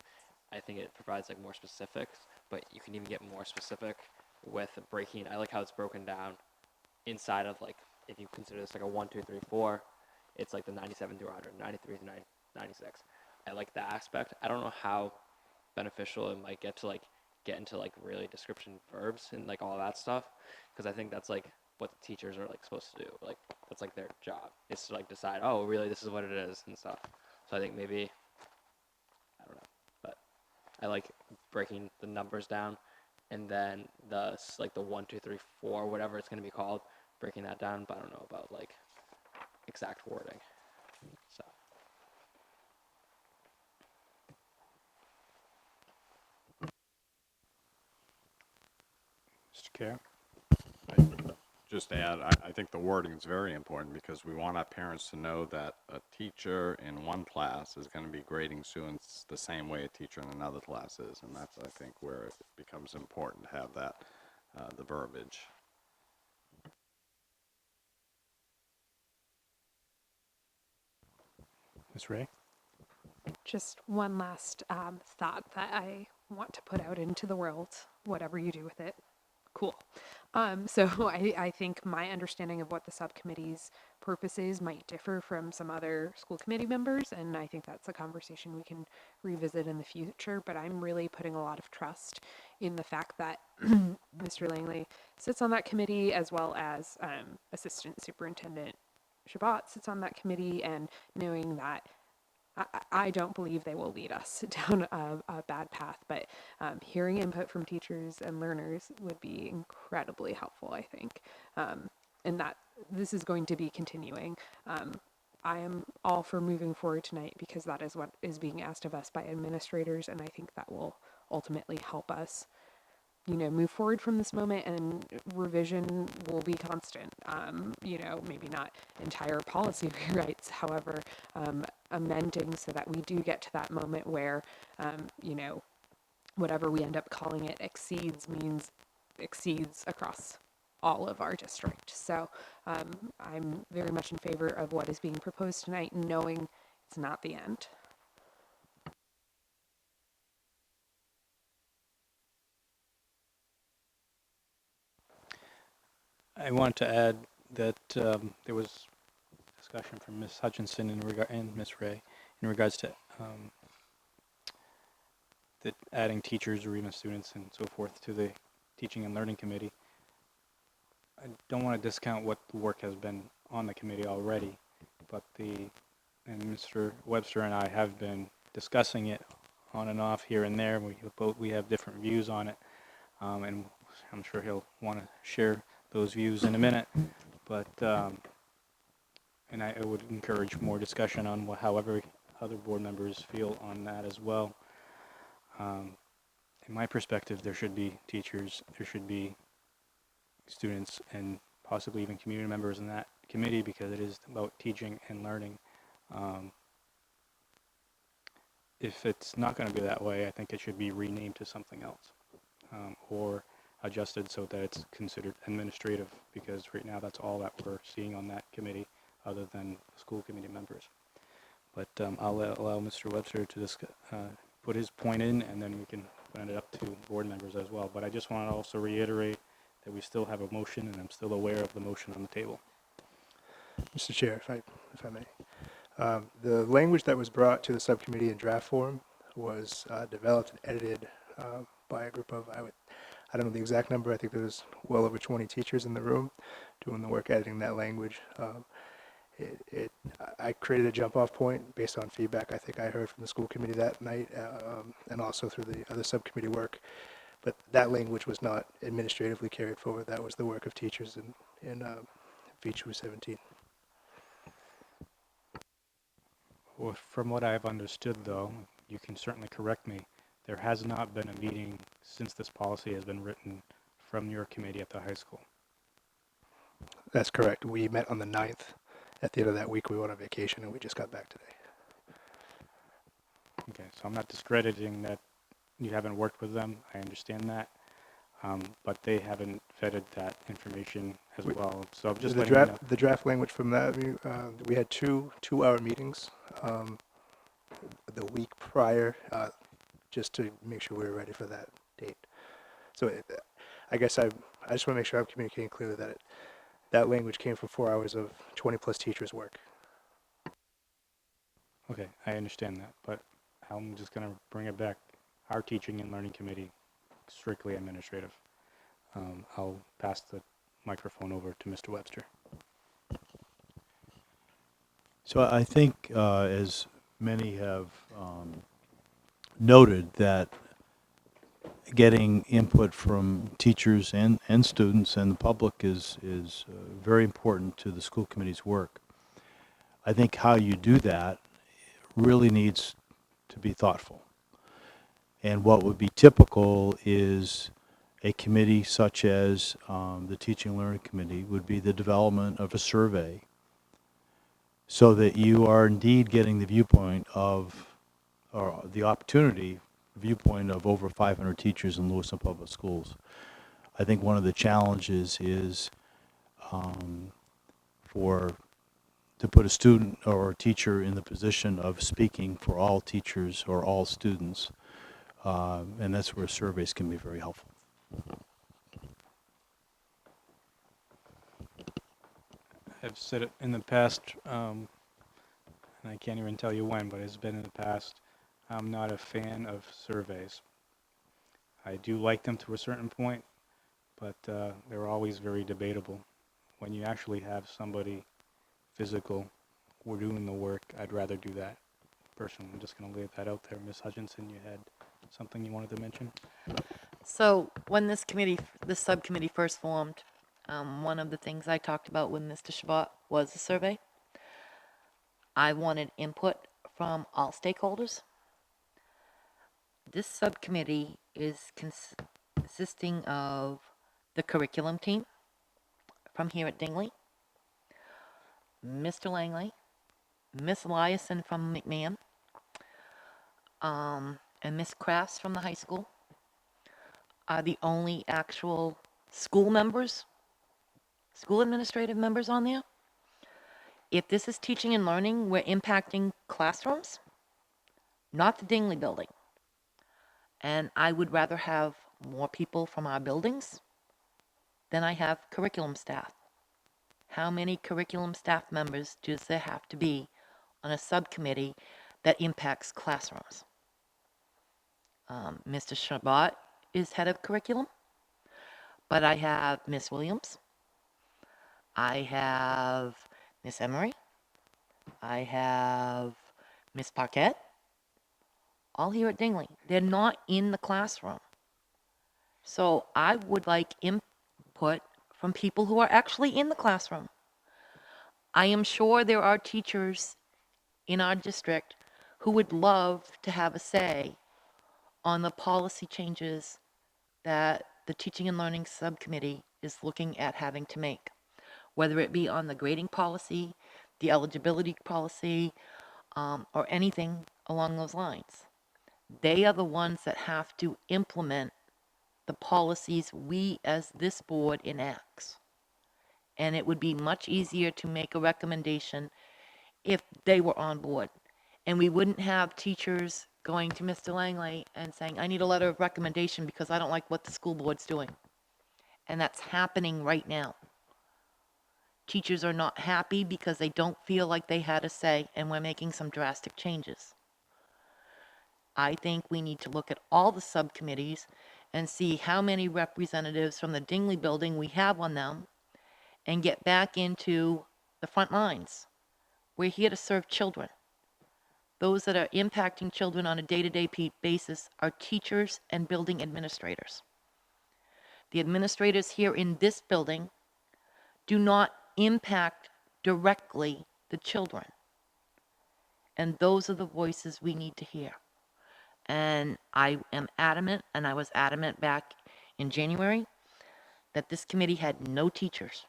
I think it provides like more specifics, but you can even get more specific with breaking. I like how it's broken down inside of, like, if you consider this like a 1, 2, 3, 4, it's like the 97 through 100, 93 through 96. I like that aspect. I don't know how beneficial it might get to like get into like really description verbs and like all that stuff, because I think that's like what the teachers are like supposed to do. Like that's like their job, is to like decide, oh, really, this is what it is and stuff. So I think maybe, I don't know, but I like breaking the numbers down, and then the like the 1, 2, 3, 4, whatever it's gonna be called, breaking that down. But I don't know about like exact wording. So. Mr. Kerr? just to add, I think the wording is very important because we want our parents to know that a teacher in one class is going to be grading students the same way a teacher in another class is. And that's, I think, where it becomes important to have that, the verbiage. Ms. Ray? Just one last thought that I want to put out into the world, whatever you do with it. Cool. So I think my understanding of what the subcommittee's purpose is might differ from some other school committee members, and I think that's a conversation we can revisit in the future, but I'm really putting a lot of trust in the fact that Mr. Langley sits on that committee, as well as Assistant Superintendent Shabbat sits on that committee, and knowing that I don't believe they will lead us down a bad path, but hearing input from teachers and learners would be incredibly helpful, I think. And that this is going to be continuing. I am all for moving forward tonight because that is what is being asked of us by administrators, and I think that will ultimately help us, move forward from this moment, and revision will be constant. Maybe not entire policy rewrites, however, amending so that we do get to that moment where, whatever we end up calling it exceeds across all of our district. So I'm very much in favor of what is being proposed tonight, knowing it's not the end. I wanted to add that there was discussion from Ms. Hutchinson and Ms. Ray in regards to that adding teachers or even students and so forth to the Teaching and Learning Committee. I don't want to discount what the work has been on the committee already, but and Mr. Webster and I have been discussing it on and off here and there. We have different views on it, and I'm sure he'll want to share those views in a minute. But and I would encourage more discussion on however other board members feel on that as well. In my perspective, there should be teachers, there should be students, and possibly even community members in that committee because it is about teaching and learning. If it's not going to be that way, I think it should be renamed to something else or adjusted so that it's considered administrative, because right now that's all that we're seeing on that committee other than school committee members. But I'll allow Mr. Webster to put his point in, and then we can open it up to board members as well. But I just want to also reiterate that we still have a motion, and I'm still aware of the motion on the table. Mr. Chair, if I may. The language that was brought to the subcommittee in draft form was developed and edited by a group of, I don't know the exact number, I think there was well over 20 teachers in the room doing the work editing that language. I created a jump-off point based on feedback I think I heard from the school committee that night, and also through the other subcommittee work. But that language was not administratively carried forward. That was the work of teachers in VCHU 17. Well, from what I've understood, though, you can certainly correct me, there has not been a meeting since this policy has been written from your committee at the high school. That's correct. We met on the 9th. At the end of that week, we went on vacation, and we just got back today. Okay, so I'm not discrediting that you haven't worked with them. I understand that. But they haven't vetted that information as well. So I'm just letting you know. The draft language from that, we had two-hour meetings the week prior, just to make sure we were ready for that date. So I guess I just want to make sure I'm communicating clearly that that language came from 4 hours of 20-plus teachers' work. Okay, I understand that, but I'm just going to bring it back. Our Teaching and Learning Committee, strictly administrative. I'll pass the microphone over to Mr. Webster. So I think, as many have noted, that getting input from teachers and students and the public is very important to the school committee's work. I think how you do that really needs to be thoughtful. And what would be typical is a committee such as the Teaching and Learning Committee would be the development of a survey so that you are indeed getting the viewpoint of, or the opportunity, viewpoint of over 500 teachers in Lewiston Public Schools. I think one of the challenges is to put a student or a teacher in the position of speaking for all teachers or all students, and that's where surveys can be very helpful. I've said it in the past, and I can't even tell you when, but it's been in the past. I'm not a fan of surveys. I do like them to a certain point, but they're always very debatable. When you actually have somebody physical or doing the work, I'd rather do that. Personally, I'm just going to lay that out there. Ms. Hutchinson, you had something you wanted to mention? So when this subcommittee first formed, one of the things I talked about with Mr. Shabbat was the survey. I wanted input from all stakeholders. This subcommittee is consisting of the curriculum team from here at Dingley, Mr. Langley, Miss Eliason from McMahon, and Miss Crafts from the high school are the only actual school members, school administrative members on there. If this is teaching and learning, we're impacting classrooms, not the Dingley building. And I would rather have more people from our buildings than I have curriculum staff. How many curriculum staff members does there have to be on a subcommittee that impacts classrooms? Mr. Shabbat is head of curriculum, but I have Miss Williams, I have Miss Emery, I have Miss Paquette, all here at Dingley. They're not in the classroom. So I would like input from people who are actually in the classroom. I am sure there are teachers in our district who would love to have a say on the policy changes that the Teaching and Learning Subcommittee is looking at having to make, whether it be on the grading policy, the eligibility policy, or anything along those lines. They are the ones that have to implement the policies we as this board enacts. And it would be much easier to make a recommendation if they were on board. And we wouldn't have teachers going to Mr. Langley and saying, I need a letter of recommendation because I don't like what the school board's doing. And that's happening right now. Teachers are not happy because they don't feel like they had a say, and we're making some drastic changes. I think we need to look at all the subcommittees and see how many representatives from the Dingley building we have on them and get back into the front lines. We're here to serve children. Those that are impacting children on a day-to-day basis are teachers and building administrators. The administrators here in this building do not impact directly the children. And those are the voices we need to hear. And I am adamant, and I was adamant back in January, that this committee had no teachers.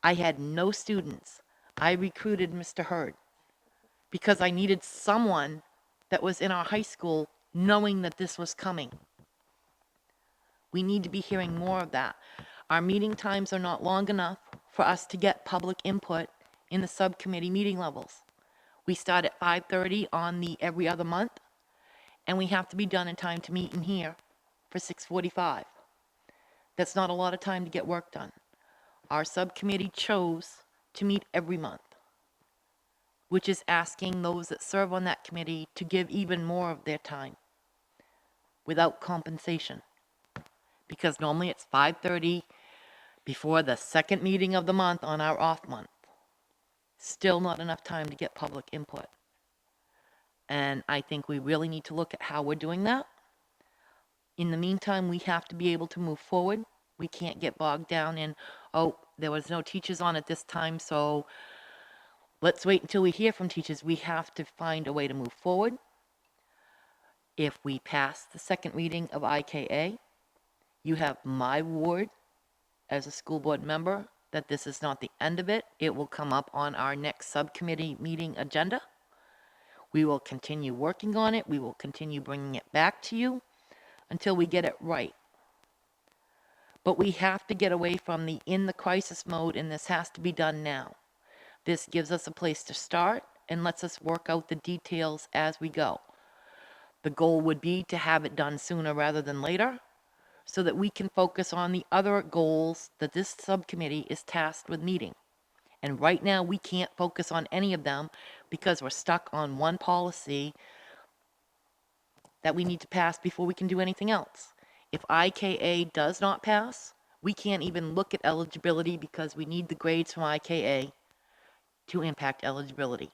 I had no students. I recruited Mr. Hurd because I needed someone that was in our high school knowing that this was coming. We need to be hearing more of that. Our meeting times are not long enough for us to get public input in the subcommittee meeting levels. We start at 5:30 on the every other month, and we have to be done in time to meet in here for 6:45. That's not a lot of time to get work done. Our subcommittee chose to meet every month, which is asking those that serve on that committee to give even more of their time without compensation. Because normally it's 5:30 before the second meeting of the month on our off month. Still not enough time to get public input. And I think we really need to look at how we're doing that. In the meantime, we have to be able to move forward. We can't get bogged down in, oh, there was no teachers on at this time, so let's wait until we hear from teachers. We have to find a way to move forward. If we pass the second reading of IKA, You have my word as a school board member that this is not the end of it. It will come up on our next subcommittee meeting agenda. We will continue working on it. We will continue bringing it back to you until we get it right. But we have to get away from the in the crisis mode, and this has to be done now. This gives us a place to start and lets us work out the details as we go. The goal would be to have it done sooner rather than later, so that we can focus on the other goals that this subcommittee is tasked with meeting. And right now, we can't focus on any of them because we're stuck on one policy that we need to pass before we can do anything else. If IKA does not pass, we can't even look at eligibility because we need the grades from IKA to impact eligibility.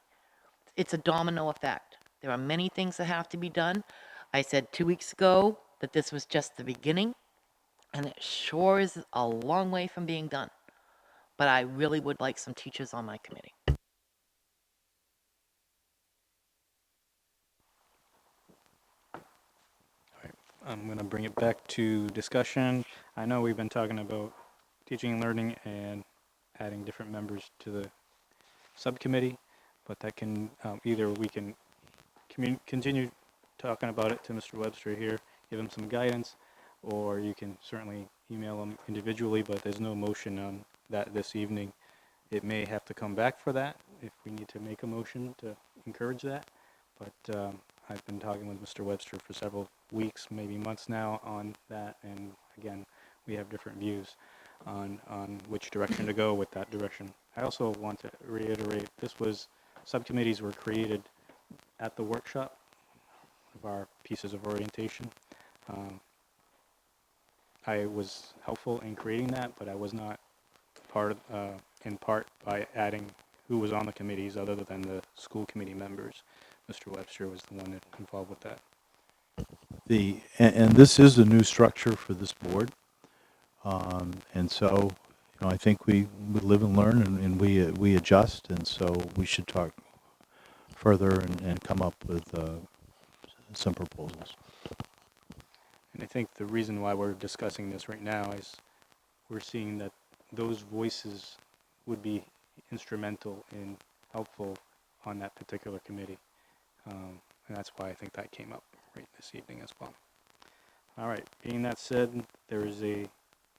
It's a domino effect. There are many things that have to be done. I said 2 weeks ago that this was just the beginning, and it sure is a long way from being done. But I really would like some teachers on my committee. I'm going to bring it back to discussion. I know we've been talking about teaching and learning and adding different members to the subcommittee, but that can, either we can continue talking about it to Mr. Webster here, give him some guidance, or you can certainly email him individually, but there's no motion on that this evening. It may have to come back for that if we need to make a motion to encourage that, but I've been talking with Mr. Webster for several weeks, maybe months now on that, and again, we have different views on which direction to go with that direction. I also want to reiterate, subcommittees were created at the workshop of our pieces of orientation. I was helpful in creating that, but I was not in part by adding who was on the committees other than the school committee members. Mr. Webster was the one that involved with that. And this is a new structure for this board. And so, I think we live and learn, and we adjust, and so we should talk further and come up with some proposals. And I think the reason why we're discussing this right now is we're seeing that those voices would be instrumental and helpful on that particular committee. And that's why I think that came up right this evening as well. All right, being that said, there is a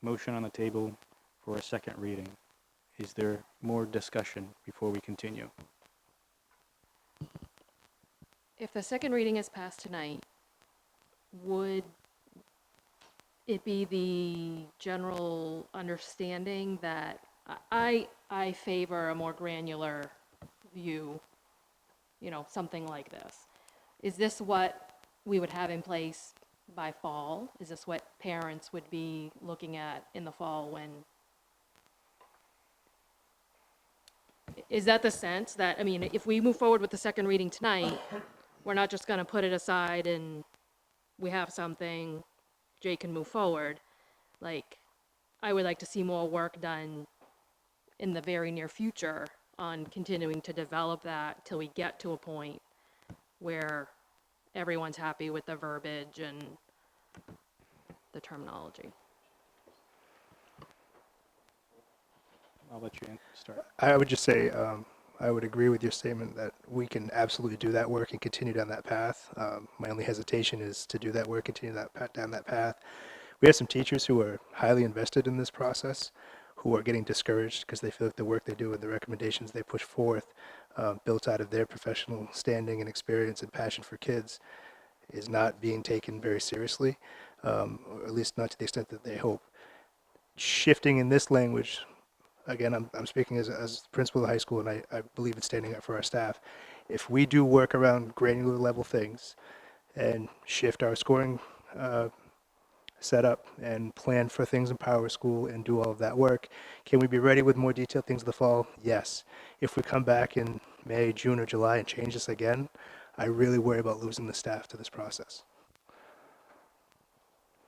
motion on the table for a second reading. Is there more discussion before we continue? If the second reading is passed tonight, would it be the general understanding that I favor a more granular view, something like this? Is this what we would have in place by fall? Is this what parents would be looking at in the fall when? Is that the sense that, if we move forward with the second reading tonight, we're not just going to put it aside and we have something, Jay can move forward? I would like to see more work done in the very near future on continuing to develop that till we get to a point where everyone's happy with the verbiage and the terminology. I'll let you start. I would just say, I would agree with your statement that we can absolutely do that work and continue down that path. My only hesitation is to do that work, continue down that path. We have some teachers who are highly invested in this process, who are getting discouraged because they feel like the work they do and the recommendations they push forth, built out of their professional standing and experience and passion for kids, is not being taken very seriously, or at least not to the extent that they hope. Shifting in this language, again, I'm speaking as principal of the high school, and I believe in standing up for our staff. If we do work around granular level things and shift our scoring setup and plan for things in Power School and do all of that work, can we be ready with more detailed things in the fall? Yes. If we come back in May, June, or July and change this again, I really worry about losing the staff to this process.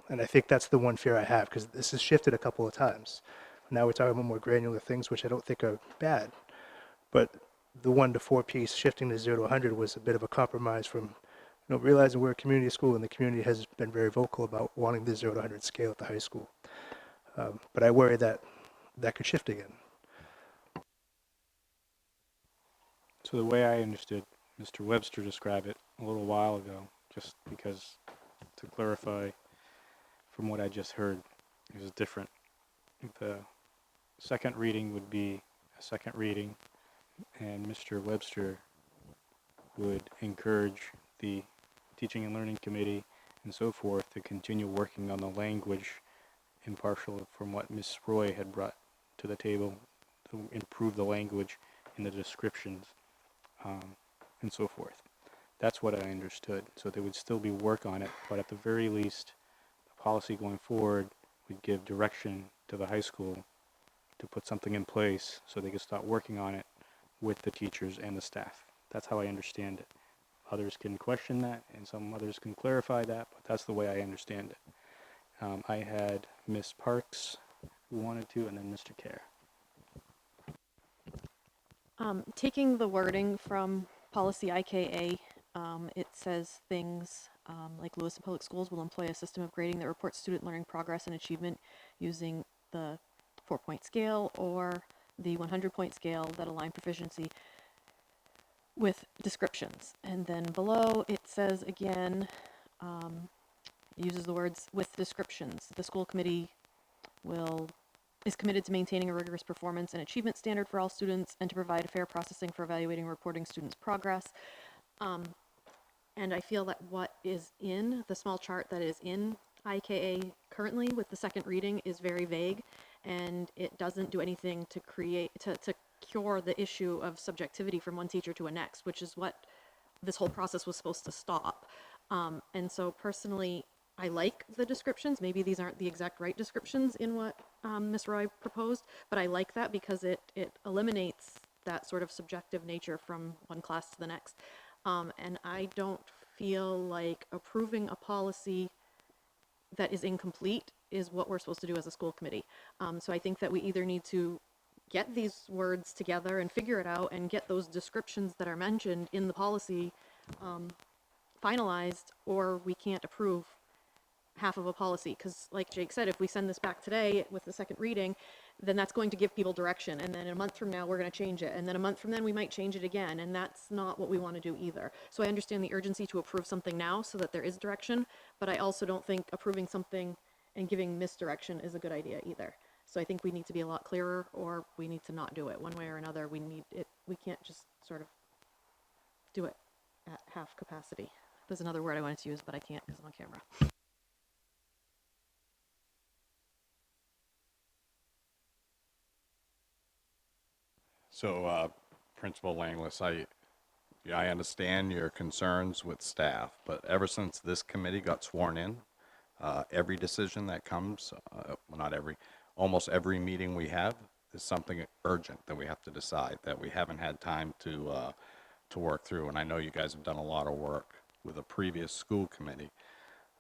And I think that's the one fear I have, because this has shifted a couple of times. Now we're talking about more granular things, which I don't think are bad. But the 1 to 4 piece shifting to 0 to 100 was a bit of a compromise from realizing we're a community school and the community has been very vocal about wanting the 0 to 100 scale at the high school. But I worry that that could shift again. So the way I understood Mr. Webster describe it a little while ago, just because to clarify from what I just heard, it was different. The second reading would be a second reading, and Mr. Webster would encourage the Teaching and Learning Committee and so forth to continue working on the language, impartial from what Ms. Roy had brought to the table, to improve the language in the descriptions, and so forth. That's what I understood. So there would still be work on it, but at the very least, the policy going forward would give direction to the high school to put something in place so they could start working on it with the teachers and the staff. That's how I understand it. Others can question that, and some others can clarify that, but that's the way I understand it. I had Ms. Parks who wanted to, and then Mr. Kerr. Taking the wording from policy IKA, it says things like Lewiston Public Schools will employ a system of grading that reports student learning progress and achievement using the 4-point scale or the 100-point scale that align proficiency with descriptions. And then below it says again, uses the words with descriptions. The school committee is committed to maintaining a rigorous performance and achievement standard for all students and to provide a fair processing for evaluating and reporting students' progress. And I feel that what is in the small chart that is in IKA currently with the second reading is very vague, and it doesn't do anything to cure the issue of subjectivity from one teacher to a next, which is what this whole process was supposed to stop. And so personally, I like the descriptions. Maybe these aren't the exact right descriptions in what Ms. Roy proposed, but I like that because it eliminates that sort of subjective nature from one class to the next. And I don't feel like approving a policy that is incomplete is what we're supposed to do as a school committee. So I think that we either need to get these words together and figure it out and get those descriptions that are mentioned in the policy finalized, or we can't approve half of a policy. Because like Jake said, if we send this back today with the second reading, then that's going to give people direction. And then a month from now, we're going to change it. And then a month from then, we might change it again. And that's not what we want to do either. So I understand the urgency to approve something now so that there is direction. But I also don't think approving something and giving misdirection is a good idea either. So I think we need to be a lot clearer, or we need to not do it one way or another. We need it. We can't just sort of do it at half capacity. There's another word I wanted to use, but I can't because I'm on camera. So, Principal Langlis, I understand your concerns with staff, but ever since this committee got sworn in, every decision that comes, well, not every, almost every meeting we have is something urgent that we have to decide that we haven't had time to work through. And I know you guys have done a lot of work with a previous school committee,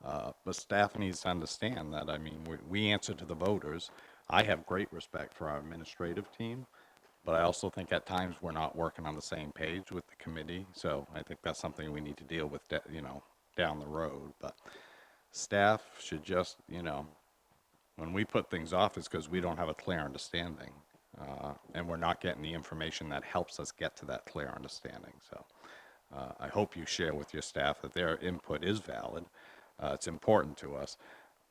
but staff needs to understand that. I mean, we answer to the voters. I have great respect for our administrative team, but I also think at times we're not working on the same page with the committee. So I think that's something we need to deal with, down the road. But staff should just, when we put things off, it's because we don't have a clear understanding. And we're not getting the information that helps us get to that clear understanding. So I hope you share with your staff that their input is valid. It's important to us.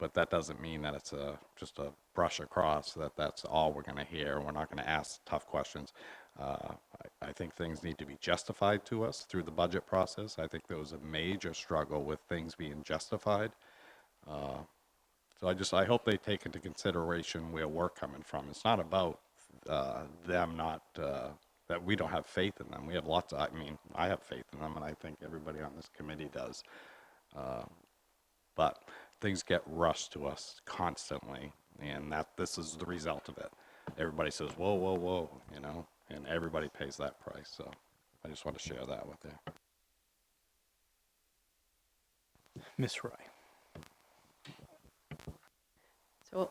But that doesn't mean that it's just a brush across, that's all we're going to hear. We're not going to ask tough questions. I think things need to be justified to us through the budget process. I think there was a major struggle with things being justified. So I hope they take into consideration where we're coming from. It's not about them not, that we don't have faith in them. We have I have faith in them, and I think everybody on this committee does. But things get rushed to us constantly, and this is the result of it. Everybody says, whoa, whoa, whoa, and everybody pays that price. So I just want to share that with you. Ms. Roy. So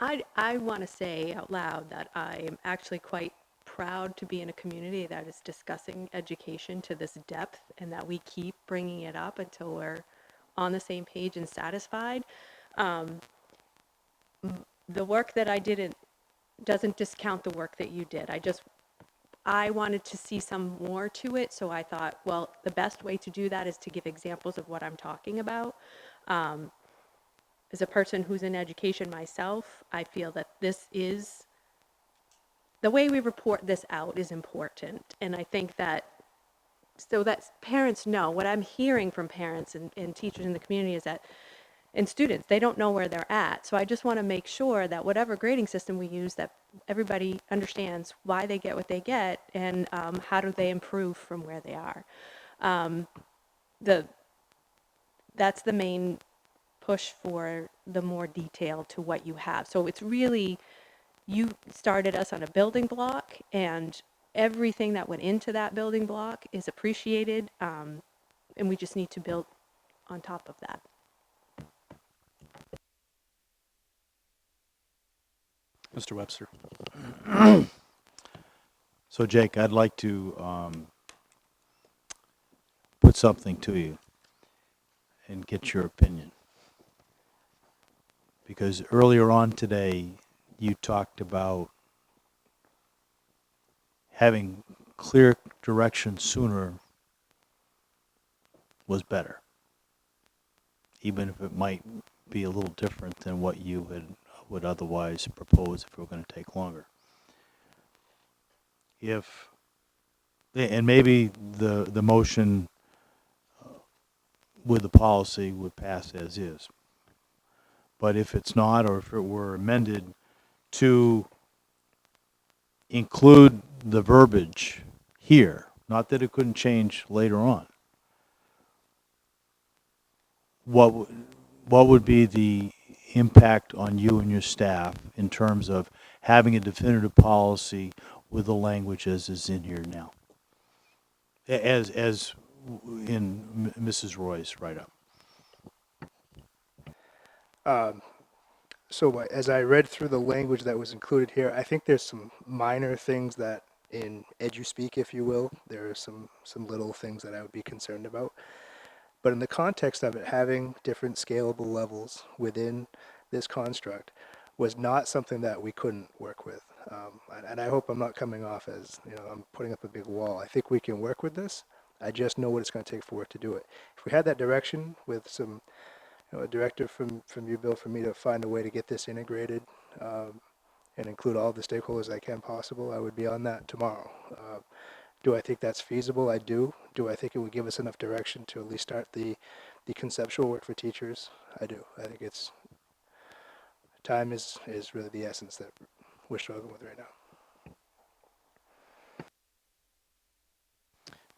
I want to say out loud that I am actually quite proud to be in a community that is discussing education to this depth and that we keep bringing it up until we're on the same page and satisfied. The work that I did doesn't discount the work that you did. I wanted to see some more to it, so I thought, well, the best way to do that is to give examples of what I'm talking about. As a person who's in education myself, I feel that the way we report this out is important. And I think that, so that parents know, what I'm hearing from parents and teachers in the community is that, and students, they don't know where they're at. So I just want to make sure that whatever grading system we use, that everybody understands why they get what they get and how do they improve from where they are. That's the main push for the more detail to what you have. So it's really, you started us on a building block, and everything that went into that building block is appreciated, and we just need to build on top of that. Mr. Webster. So Jake, I'd like to put something to you and get your opinion. Because earlier on today, you talked about having clear direction sooner was better, even if it might be a little different than what you would otherwise propose if it were going to take longer. And maybe the motion with the policy would pass as is. But if it's not, or if it were amended to include the verbiage here, not that it couldn't change later on, what would be the impact on you and your staff in terms of having a definitive policy with the language as is in here now, as in Mrs. Roy's write-up? So as I read through the language that was included here, I think there's some minor things that in EduSpeak, if you will, there are some little things that I would be concerned about. But in the context of it, having different scalable levels within this construct was not something that we couldn't work with. And I hope I'm not coming off as, I'm putting up a big wall. I think we can work with this. I just know what it's going to take for work to do it. If we had that direction with some, a directive from you, Bill, for me to find a way to get this integrated and include all the stakeholders I can possible, I would be on that tomorrow. Do I think that's feasible? I do. Do I think it would give us enough direction to at least start the conceptual work for teachers? I do. I think time is really the essence that we're struggling with right now.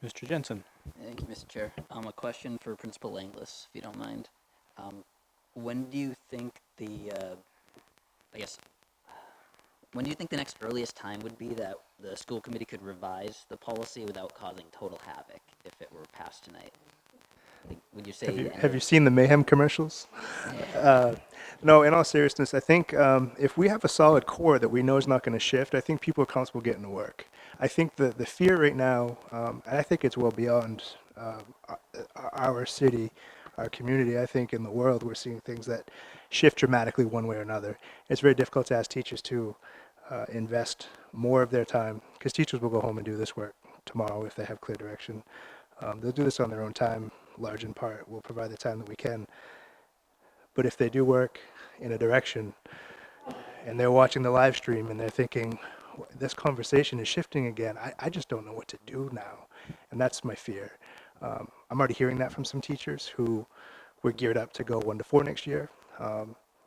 Mr. Jensen. Thank you, Mr. Chair. A question for Principal Langlis, if you don't mind. When do you think when do you think the next earliest time would be that the school committee could revise the policy without causing total havoc if it were passed tonight? Would you say? Have you seen the Mayhem commercials? No, in all seriousness, I think if we have a solid core that we know is not going to shift, I think people are comfortable getting to work. I think the fear right now, and I think it's well beyond our city, our community, I think in the world, we're seeing things that shift dramatically one way or another. It's very difficult to ask teachers to invest more of their time, because teachers will go home and do this work tomorrow if they have clear direction. They'll do this on their own time, large in part. We'll provide the time that we can. But if they do work in a direction and they're watching the live stream and they're thinking, this conversation is shifting again, I just don't know what to do now. And that's my fear. I'm already hearing that from some teachers who were geared up to go 1 to 4 next year.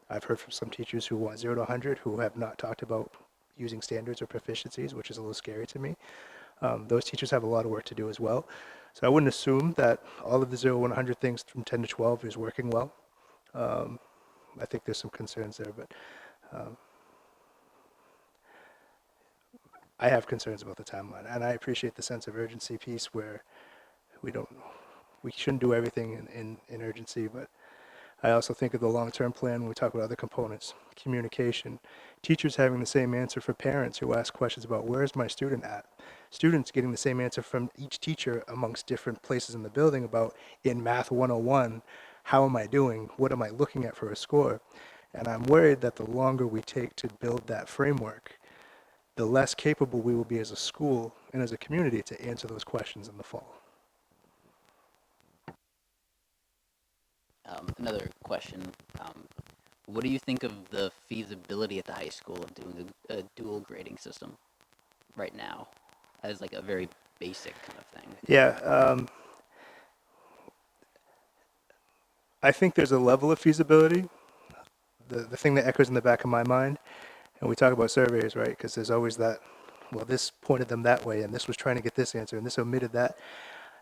I've heard from some teachers who want 0 to 100 who have not talked about using standards or proficiencies, which is a little scary to me. Those teachers have a lot of work to do as well. So I wouldn't assume that all of the 0 to 100 things from 10 to 12 is working well. I think there's some concerns there, but I have concerns about the timeline, and I appreciate the sense of urgency piece where we shouldn't do everything in urgency, but I also think of the long-term plan when we talk about other components, communication, teachers having the same answer for parents who ask questions about where's my student at, students getting the same answer from each teacher amongst different places in the building about in Math 101, how am I doing? What am I looking at for a score? And I'm worried that the longer we take to build that framework, the less capable we will be as a school and as a community to answer those questions in the fall. Another question. What do you think of the feasibility at the high school of doing a dual grading system right now as like a very basic kind of thing? Yeah, I think there's a level of feasibility. The thing that echoes in the back of my mind, and we talk about surveys, right? Because there's always that, well, this pointed them that way, and this was trying to get this answer, and this omitted that.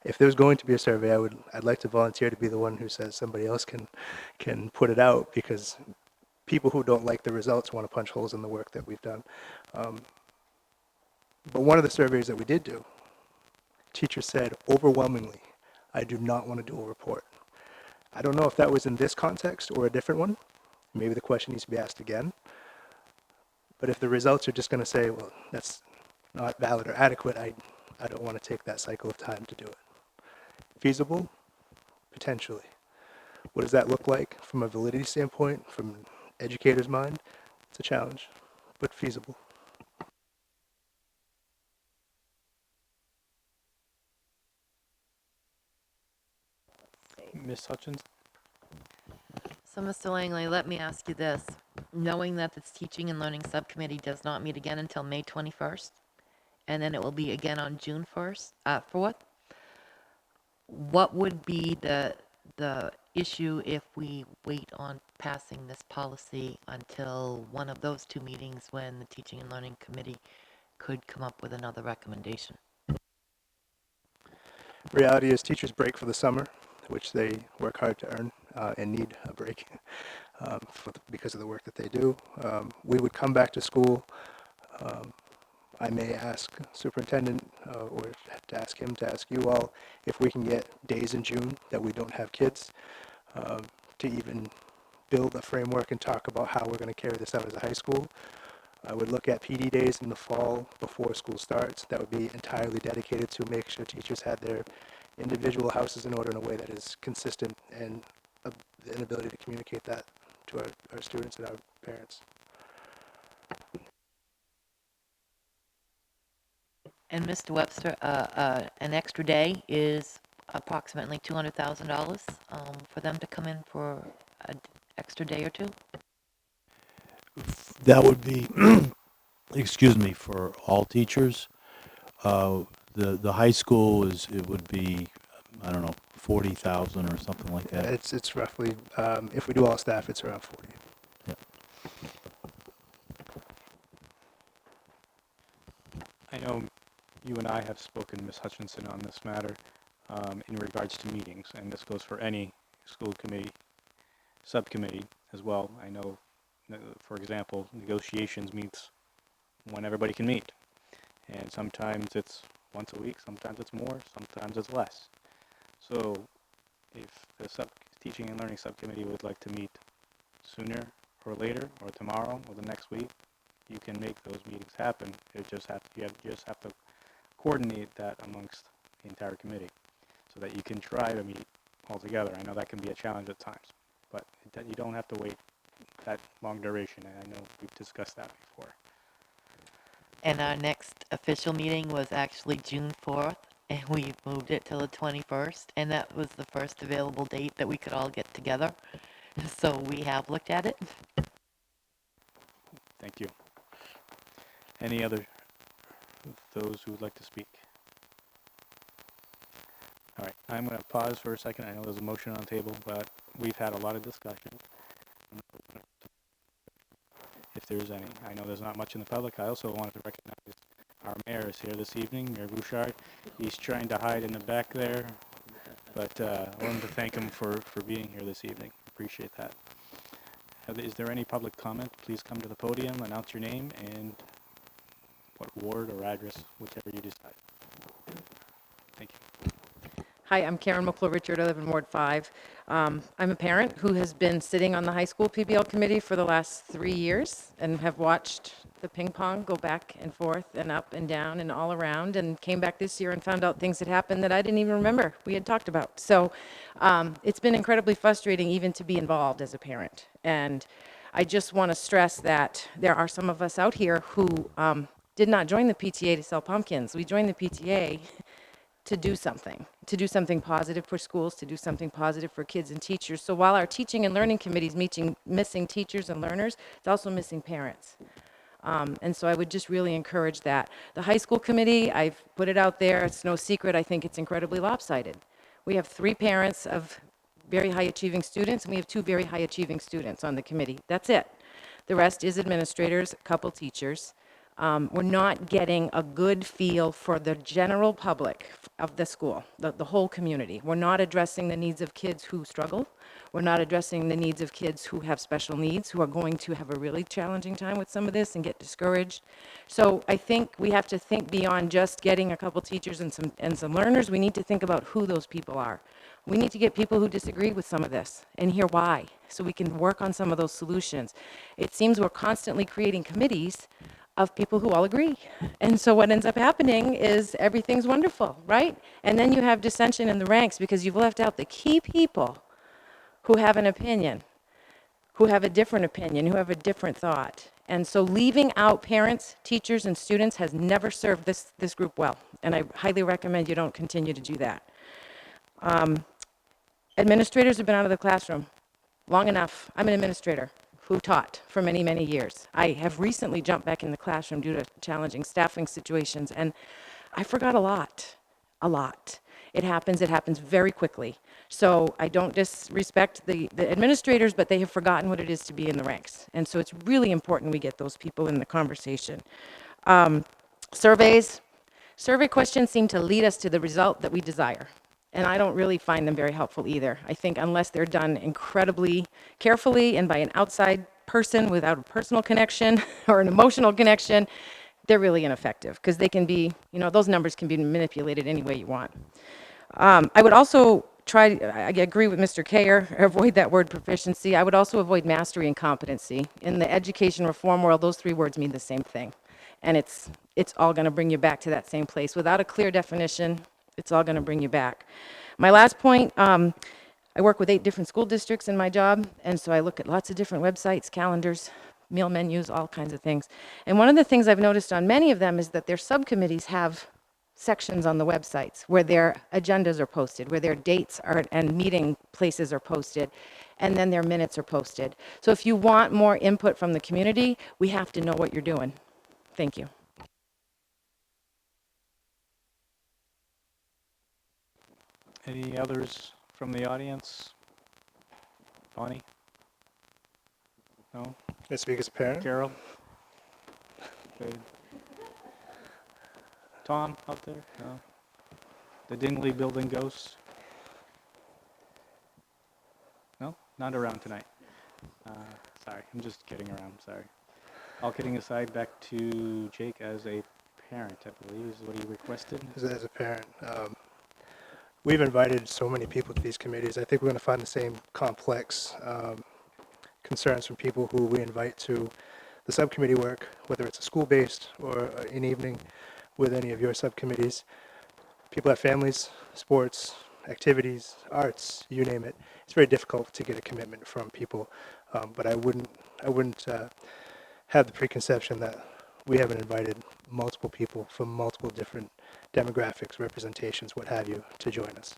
If there's going to be a survey, I'd like to volunteer to be the one who says somebody else can put it out, because people who don't like the results want to punch holes in the work that we've done. But one of the surveys that we did do, teachers said overwhelmingly, I do not want to do a report. I don't know if that was in this context or a different one. Maybe the question needs to be asked again. But if the results are just going to say, well, that's not valid or adequate, I don't want to take that cycle of time to do it. Feasible? Potentially. What does that look like from a validity standpoint, from an educator's mind? It's a challenge, but feasible. Ms. Hutchins? So, Mr. Langley, let me ask you this. Knowing that this Teaching and Learning Subcommittee does not meet again until May 21st, and then it will be again on June 4th, what would be the issue if we wait on passing this policy until one of those two meetings when the Teaching and Learning Committee could come up with another recommendation? Reality is teachers break for the summer, which they work hard to earn and need a break because of the work that they do. We would come back to school. I may ask superintendent or to ask him to ask you all if we can get days in June that we don't have kids to even build a framework and talk about how we're going to carry this out as a high school. I would look at PD days in the fall before school starts. That would be entirely dedicated to make sure teachers had their individual houses in order in a way that is consistent and an ability to communicate that to our students and our parents. And Mr. Webster, an extra day is approximately $200,000 for them to come in for an extra day or two? That would be, excuse me, for all teachers. The high school it would be, I don't know, 40,000 or something like that. It's roughly, if we do all staff, it's around 40. Yeah. I know you and I have spoken, Ms. Hutchinson, on this matter in regards to meetings, and this goes for any school committee, subcommittee as well. I know, for example, negotiations meets when everybody can meet, and sometimes it's once a week, sometimes it's more, sometimes it's less. So if the teaching and learning subcommittee would like to meet sooner or later, or tomorrow or the next week, you can make those meetings happen. You just have to coordinate that amongst the entire committee so that you can try to meet all together. I know that can be a challenge at times, but you don't have to wait that long duration, and I know we've discussed that before. And our next official meeting was actually June 4th, and we moved it till the 21st, and that was the first available date that we could all get together. So we have looked at it. Thank you. Any other those who would like to speak? All right, I'm going to pause for a second. I know there's a motion on the table, but we've had a lot of discussion. If there's any. I know there's not much in the public. I also wanted to recognize our mayor is here this evening, Mayor Bouchard. He's trying to hide in the back there, but I wanted to thank him for being here this evening. Appreciate that. Is there any public comment? Please come to the podium, announce your name, and what ward or address, whichever you decide. Thank you. Hi, I'm Karen McClure-Richard. I live in Ward 5. I'm a parent who has been sitting on the high school PBL committee for the last 3 years and have watched the ping pong go back and forth and up and down and all around, and came back this year and found out things had happened that I didn't even remember we had talked about. So it's been incredibly frustrating even to be involved as a parent. And I just want to stress that there are some of us out here who did not join the PTA to sell pumpkins. We joined the PTA to do something positive for schools, to do something positive for kids and teachers. So while our teaching and learning committee is missing teachers and learners, it's also missing parents. And so I would just really encourage that. The high school committee, I've put it out there, it's no secret, I think it's incredibly lopsided. We have 3 parents of very high achieving students, and we have 2 very high achieving students on the committee. That's it. The rest is administrators, a couple teachers. We're not getting a good feel for the general public of the school, the whole community. We're not addressing the needs of kids who struggle. We're not addressing the needs of kids who have special needs, who are going to have a really challenging time with some of this and get discouraged. So I think we have to think beyond just getting a couple teachers and some learners. We need to think about who those people are. We need to get people who disagree with some of this and hear why, so we can work on some of those solutions. It seems we're constantly creating committees of people who all agree. And so what ends up happening is everything's wonderful, right? And then you have dissension in the ranks because you've left out the key people who have an opinion, who have a different opinion, who have a different thought. And so leaving out parents, teachers, and students has never served this group well. And I highly recommend you don't continue to do that. Administrators have been out of the classroom long enough. I'm an administrator who taught for many, many years. I have recently jumped back in the classroom due to challenging staffing situations, and I forgot a lot. It happens very quickly. So I don't disrespect the administrators, but they have forgotten what it is to be in the ranks. And so it's really important we get those people in the conversation. Survey questions seem to lead us to the result that we desire. And I don't really find them very helpful either. I think unless they're done incredibly carefully and by an outside person without a personal connection or an emotional connection, they're really ineffective because they can be, those numbers can be manipulated any way you want. I would also I agree with Mr. Kayer, avoid that word proficiency. I would also avoid mastery and competency. In the education reform world, those 3 words mean the same thing. And it's all going to bring you back to that same place. Without a clear definition, it's all going to bring you back. My last point, I work with 8 different school districts in my job, and so I look at lots of different websites, calendars, meal menus, all kinds of things. And one of the things I've noticed on many of them is that their subcommittees have sections on the websites where their agendas are posted, where their dates are and meeting places are posted, and then their minutes are posted. So if you want more input from the community, we have to know what you're doing. Thank you. Any others from the audience? Bonnie? No? Can I speak as a parent? Carol? Good. Tom out there? No? The Dingley building ghosts? No? Not around tonight. Sorry, I'm just kidding around, sorry. All kidding aside, back to Jake as a parent, I believe is what he requested. As a parent, we've invited so many people to these committees. I think we're going to find the same complex concerns from people who we invite to the subcommittee work, whether it's a school-based or an evening with any of your subcommittees. People have families, sports, activities, arts, you name it. It's very difficult to get a commitment from people, but I wouldn't have the preconception that we haven't invited multiple people from multiple different demographics, representations, what have you, to join us.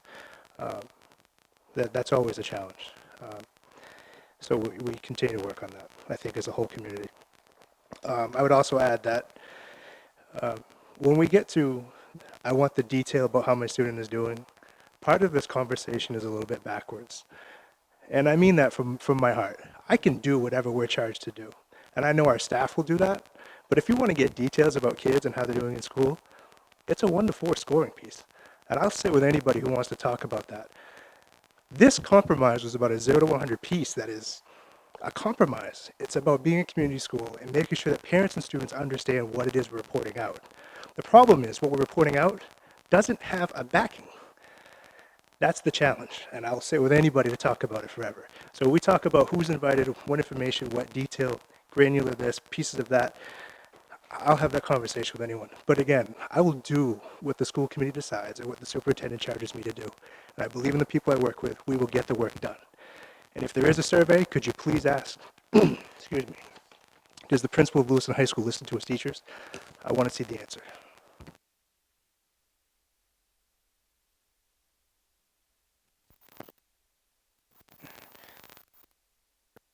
That's always a challenge. So we continue to work on that, I think, as a whole community. I would also add that when we get to, I want the detail about how my student is doing, part of this conversation is a little bit backwards. And I mean that from my heart. I can do whatever we're charged to do. And I know our staff will do that. But if you want to get details about kids and how they're doing in school, it's a 1 to 4 scoring piece. And I'll sit with anybody who wants to talk about that. This compromise was about a 0 to 100 piece that is a compromise. It's about being a community school and making sure that parents and students understand what it is we're reporting out. The problem is what we're reporting out doesn't have a backing. That's the challenge, and I'll sit with anybody to talk about it forever. So we talk about who's invited, what information, what detail, granular this, pieces of that. I'll have that conversation with anyone. But again, I will do what the school committee decides and what the superintendent charges me to do. And I believe in the people I work with. We will get the work done. And if there is a survey, could you please ask, excuse me, does the principal of Lewiston High School listen to his teachers? I want to see the answer.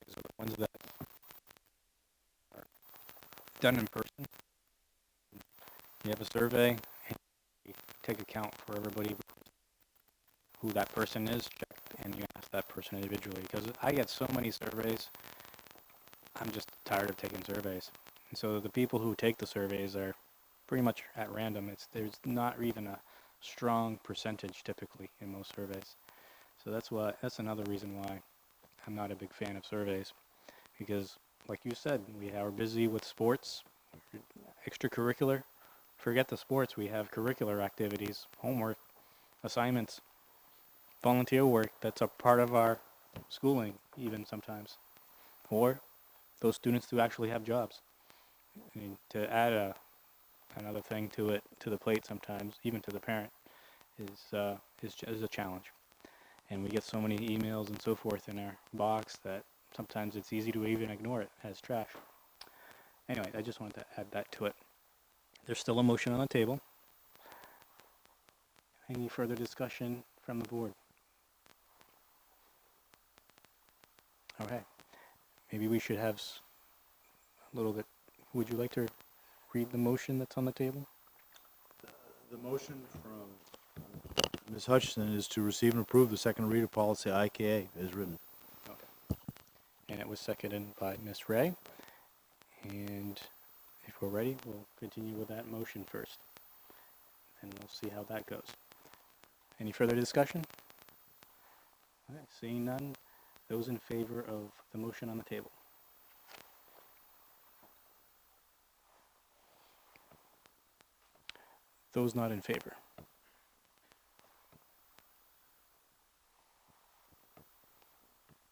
So the ones that are done in person, you have a survey, and you take account for everybody who that person is, checked, and you ask that person individually. Because I get so many surveys, I'm just tired of taking surveys. And so the people who take the surveys are pretty much at random. There's not even a strong percentage typically in most surveys. So that's another reason why I'm not a big fan of surveys, because like you said, we are busy with sports, extracurricular. Forget the sports, we have curricular activities, homework, assignments, volunteer work that's a part of our schooling even sometimes. Or those students do actually have jobs. I mean, to add another thing to the plate sometimes, even to the parent, is a challenge. And we get so many emails and so forth in our box that sometimes it's easy to even ignore it as trash. Anyway, I just wanted to add that to it. There's still a motion on the table. Any further discussion from the board? Okay. Maybe we should have a little bit. Would you like to read the motion that's on the table? The motion from Ms. Hutchison is to receive and approve the second read of policy IKA as written. Okay. And it was seconded by Ms. Ray. And if we're ready, we'll continue with that motion first. And we'll see how that goes. Any further discussion? Okay, seeing none, those in favor of the motion on the table? Those not in favor?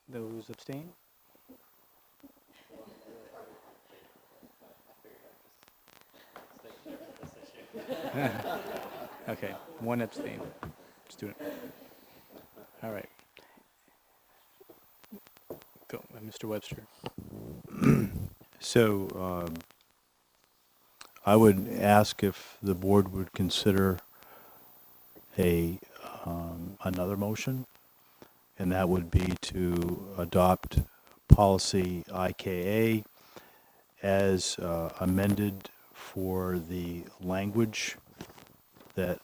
Those abstain? Okay, one abstain. Student. All right. Go, Mr. Webster. So I would ask if the board would consider another motion, and that would be to adopt policy IKA as amended for the language that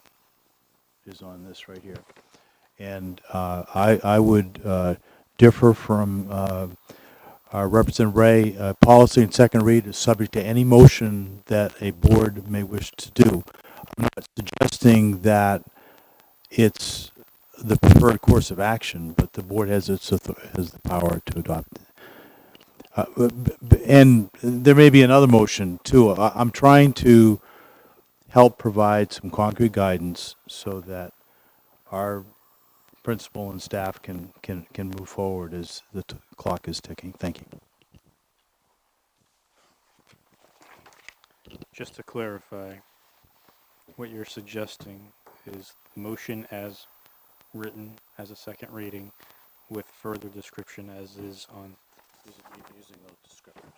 is on this right here. And I would differ from our Representative Ray. Policy and second read is subject to any motion that a board may wish to do. I'm not suggesting that it's the preferred course of action, but the board has has the power to adopt it. And there may be another motion too. I'm trying to help provide some concrete guidance so that our principal and staff can move forward as the clock is ticking. Thank you. Just to clarify, what you're suggesting is motion as written as a second reading with further description as is on Using those descriptors.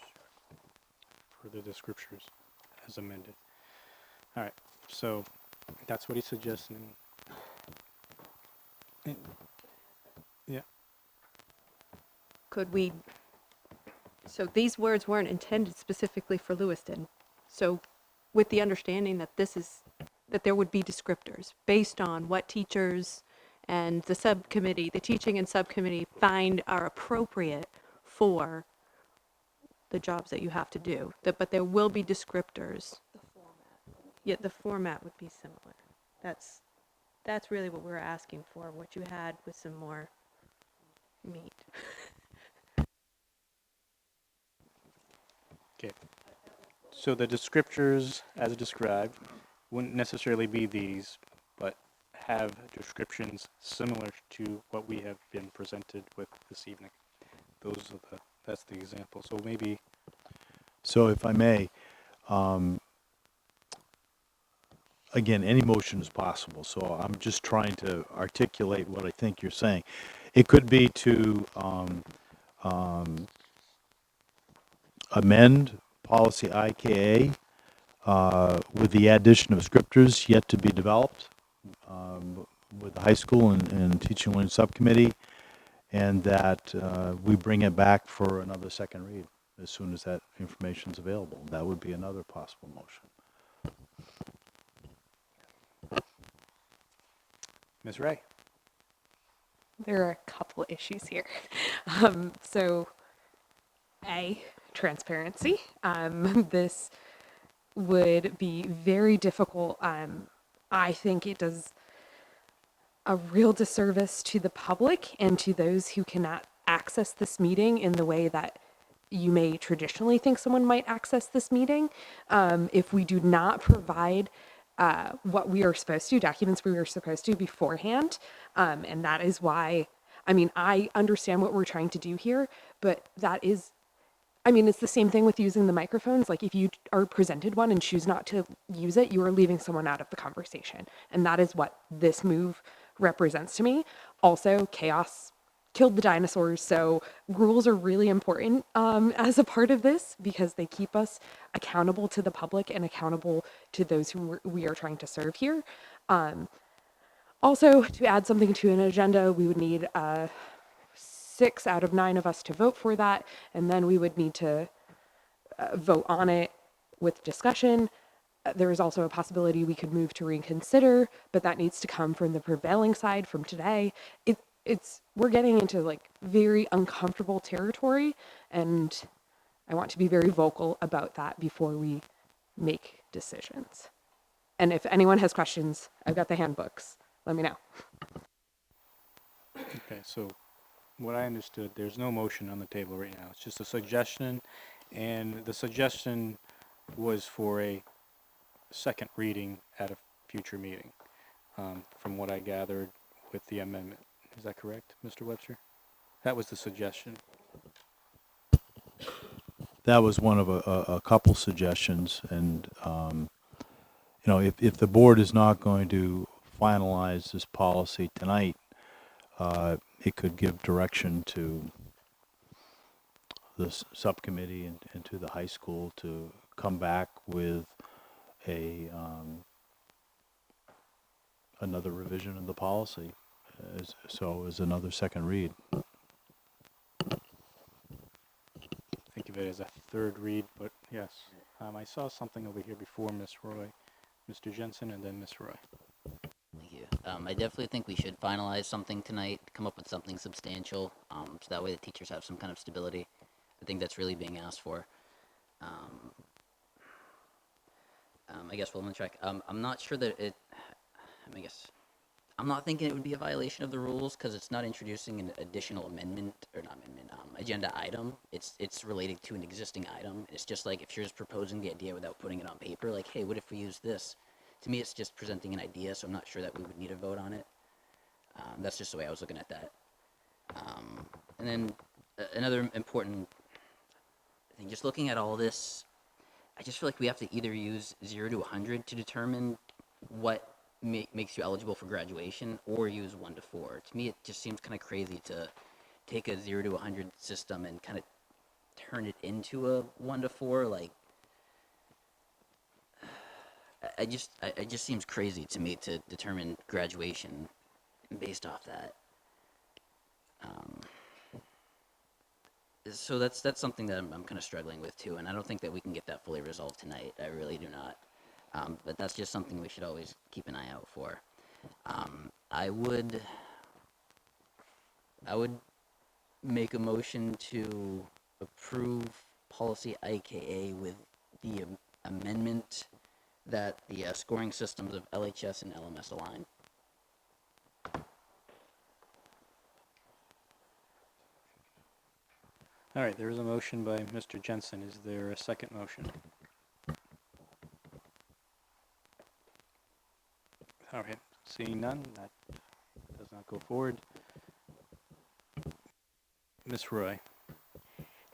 further descriptors as amended. All right, so that's what he's suggesting. Yeah. Could we, so these words weren't intended specifically for Lewiston. So with the understanding that that there would be descriptors based on what teachers and the subcommittee, the teaching and subcommittee find are appropriate for the jobs that you have to do. But there will be descriptors. The format. Yeah, the format would be similar. That's really what we're asking for, what you had with some more meat. Okay. So the descriptors as described wouldn't necessarily be these, but have descriptions similar to what we have been presented with this evening. That's the example. So maybe, So if I may, again, any motion is possible, so I'm just trying to articulate what I think you're saying. It could be to amend policy IKA with the addition of scripters yet to be developed with the high school and teaching and learning subcommittee, and that we bring it back for another second read as soon as that information is available. That would be another possible motion. Ms. Ray? There are a couple issues here. So, transparency. This would be very difficult. I think it does a real disservice to the public and to those who cannot access this meeting in the way that you may traditionally think someone might access this meeting. If we do not provide what we are supposed to, documents we were supposed to beforehand. And that is why, I understand what we're trying to do here, but that is, it's the same thing with using the microphones. Like if you are presented one and choose not to use it, you are leaving someone out of the conversation. And that is what this move represents to me. Also, chaos killed the dinosaurs, so rules are really important as a part of this because they keep us accountable to the public and accountable to those who we are trying to serve here. Also, to add something to an agenda, we would need 6 out of 9 of us to vote for that, and then we would need to vote on it with discussion. There is also a possibility we could move to reconsider, but that needs to come from the prevailing side from today. We're getting into like very uncomfortable territory, and I want to be very vocal about that before we make decisions. And if anyone has questions, I've got the handbooks. Let me know. Okay, so what I understood, there's no motion on the table right now. It's just a suggestion, and the suggestion was for a second reading at a future meeting, from what I gathered with the amendment. Is that correct, Mr. Webster? That was the suggestion. That was one of a couple suggestions, and if the board is not going to finalize this policy tonight, it could give direction to the subcommittee and to the high school to come back with another revision of the policy, as another second read. Think of it as a third read, but yes. I saw something over here before Ms. Roy, Mr. Jensen, and then Ms. Roy. Thank you. I definitely think we should finalize something tonight, come up with something substantial, so that way the teachers have some kind of stability. I think that's really being asked for. I guess we'll check. I'm not sure that I'm not thinking it would be a violation of the rules because it's not introducing an additional agenda item. It's related to an existing item. It's just like if you're just proposing the idea without putting it on paper, like, hey, what if we use this? To me, it's just presenting an idea, so I'm not sure that we would need a vote on it. That's just the way I was looking at that. And then another important thing, just looking at all this, I just feel like we have to either use 0 to 100 to determine what makes you eligible for graduation, or use 1 to 4. To me, it just seems kind of crazy to take a 0 to 100 system and kind of turn it into a 1 to 4. Like, it just seems crazy to me to determine graduation based off that. So that's something that I'm kind of struggling with too, and I don't think that we can get that fully resolved tonight. I really do not. But that's just something we should always keep an eye out for. I would make a motion to approve policy IKA with the amendment that the scoring systems of LHS and LMS align. All right, there is a motion by Mr. Jensen. Is there a second motion? All right, Seeing none, that does not go forward. Ms. Roy.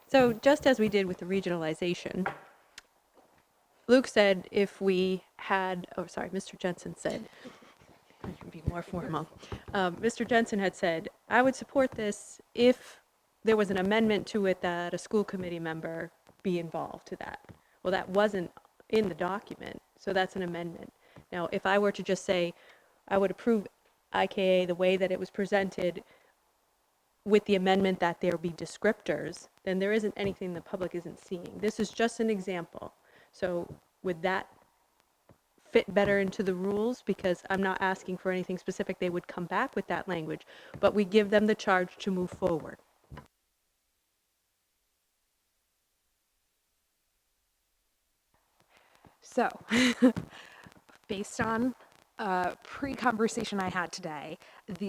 So just as we did with the regionalization, Luke said if we had, oh, sorry, Mr. Jensen said, I can be more formal. Mr. Jensen had said, I would support this if there was an amendment to it that a school committee member be involved to that. Well, that wasn't in the document, so that's an amendment. Now, if I were to just say, I would approve IKA the way that it was presented with the amendment that there be descriptors, then there isn't anything the public isn't seeing. This is just an example. So would that fit better into the rules? Because I'm not asking for anything specific. They would come back with that language, but we give them the charge to move forward. So, based on a pre-conversation I had today,